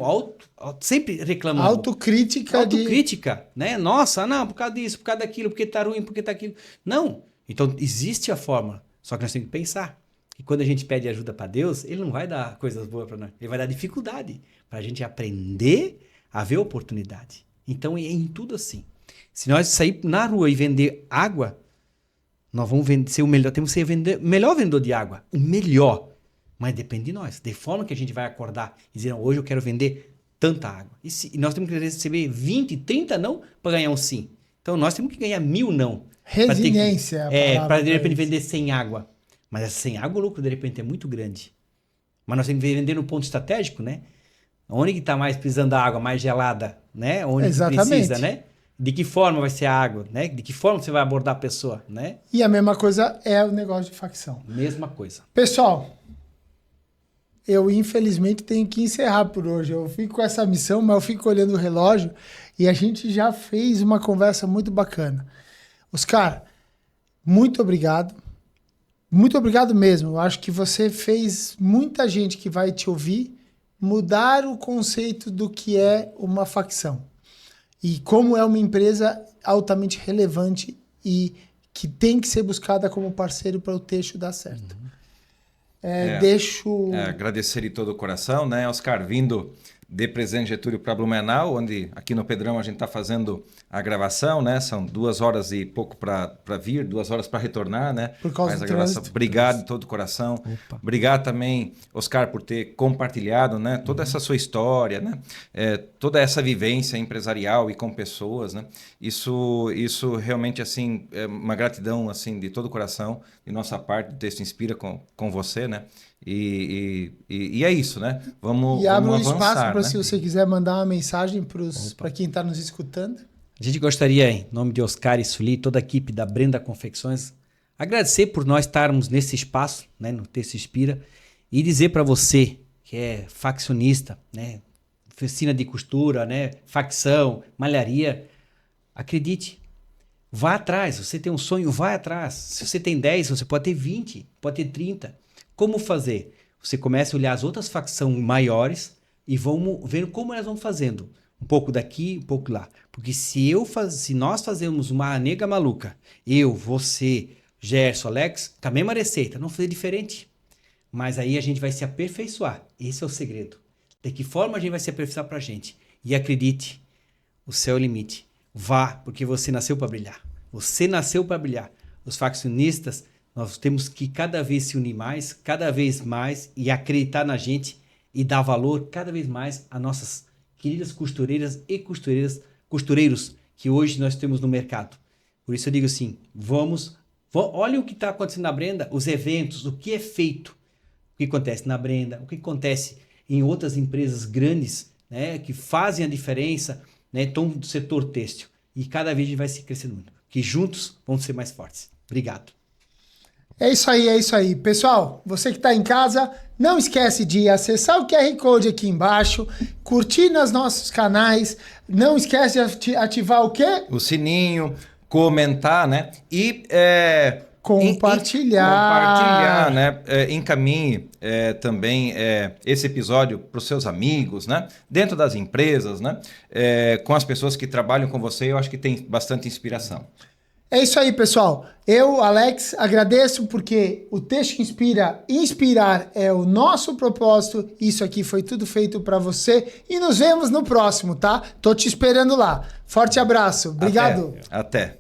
sempre reclamando. Autocrítica, né? Nossa, não, por causa disso, por causa daquilo, porque está ruim, porque está aquilo. Não. Então existe a forma, só que nós temos que pensar. E quando a gente pede ajuda para Deus, Ele não vai dar coisas boas para nós. Ele vai dar dificuldade para a gente aprender a ver oportunidade. Então é em tudo assim. Se nós sair na rua e vender água, nós vamos ser o melhor. Temos que ser o melhor vendedor de água. O melhor. Mas depende de nós. De forma que a gente vai acordar e dizer, não, hoje eu quero vender tanta água. E nós temos que receber 20, 30 não para ganhar um sim. Então nós temos que ganhar 1000 não. Resiliência. Para de repente vender sem água. Mas essa sem água o lucro de repente é muito grande. Mas nós temos que vender no ponto estratégico, né? Onde que está mais precisando da água mais gelada, né? Onde precisa, né? De que forma vai ser a água, né? De que forma você vai abordar a pessoa, né? E a mesma coisa é o negócio de facção. Mesma coisa. Pessoal, eu infelizmente tenho que encerrar por hoje. Eu fico com essa missão, mas eu fico olhando o relógio e a gente já fez uma conversa muito bacana. Oscar, muito obrigado. Muito obrigado mesmo. Eu acho que você fez muita gente que vai te ouvir mudar o conceito do que é uma facção. E como é uma empresa altamente relevante e que tem que ser buscada como parceiro para o Teixo dar certo. Agradecer de todo o coração, né, Oscar, vindo de Presidente Getúlio para Blumenau, onde aqui no Pedrão a gente está fazendo a gravação, né? São 2 horas e pouco para vir, 2 horas para retornar, né? Por causa do trânsito. Obrigado de todo o coração. Opa. Obrigado também, Oscar, por ter compartilhado, né? Toda essa sua história, né? Toda essa vivência empresarial e com pessoas, né? Isso realmente, assim, é uma gratidão, assim, de todo o coração, de nossa parte, do Texto Inspira com você, né? E é isso, né? Vamos abre um avançar, espaço para né? se você quiser mandar uma mensagem para quem está nos escutando. A gente gostaria, em nome de Oscar e Sueli, toda a equipe da Brenda Confecções, agradecer por nós estarmos nesse espaço, né, no Texto Inspira, e dizer para você que é faccionista, né, oficina de costura, né, facção, malharia, acredite, vá atrás. Você tem um sonho, vai atrás. Se você tem 10, você pode ter 20, pode ter 30. Como fazer? Você começa a olhar as outras facções maiores e vamos ver como elas vão fazendo. Um pouco daqui, um pouco lá. Porque se nós fazemos uma nega maluca, eu, você, Gerson, Alex, com a mesma receita, não fazer diferente. Mas aí a gente vai se aperfeiçoar. Esse é o segredo. De que forma a gente vai se aperfeiçoar pra gente? E acredite, o céu é o limite. Vá, porque você nasceu para brilhar. Você nasceu para brilhar. Os faccionistas, nós temos que cada vez se unir mais, cada vez mais e acreditar na gente e dar valor cada vez mais a nossas queridas costureiras e costureiros que hoje nós temos no mercado. Por isso eu digo assim, olha o que está acontecendo na Brenda, os eventos, o que é feito, o que acontece na Brenda, o que acontece em outras empresas grandes, né, que fazem a diferença, né, estão do setor têxtil. E cada vez a gente vai se crescendo muito. Que juntos vamos ser mais fortes. Obrigado. É isso aí. Pessoal, você que está em casa, não esquece de acessar o QR Code aqui embaixo, curtir nos nossos canais, não esquece de ativar o quê? O sininho, comentar, né? E compartilhar, né? Encaminhe também esse episódio para os seus amigos, né? Dentro das empresas, né? Com as pessoas que trabalham com você, eu acho que tem bastante inspiração. É isso aí, pessoal. Eu, Alex, agradeço porque o Texto que Inspira, inspirar é o nosso propósito. Isso aqui foi tudo feito para você e nos vemos no próximo, tá? Tô te esperando lá. Forte abraço. Obrigado. Até.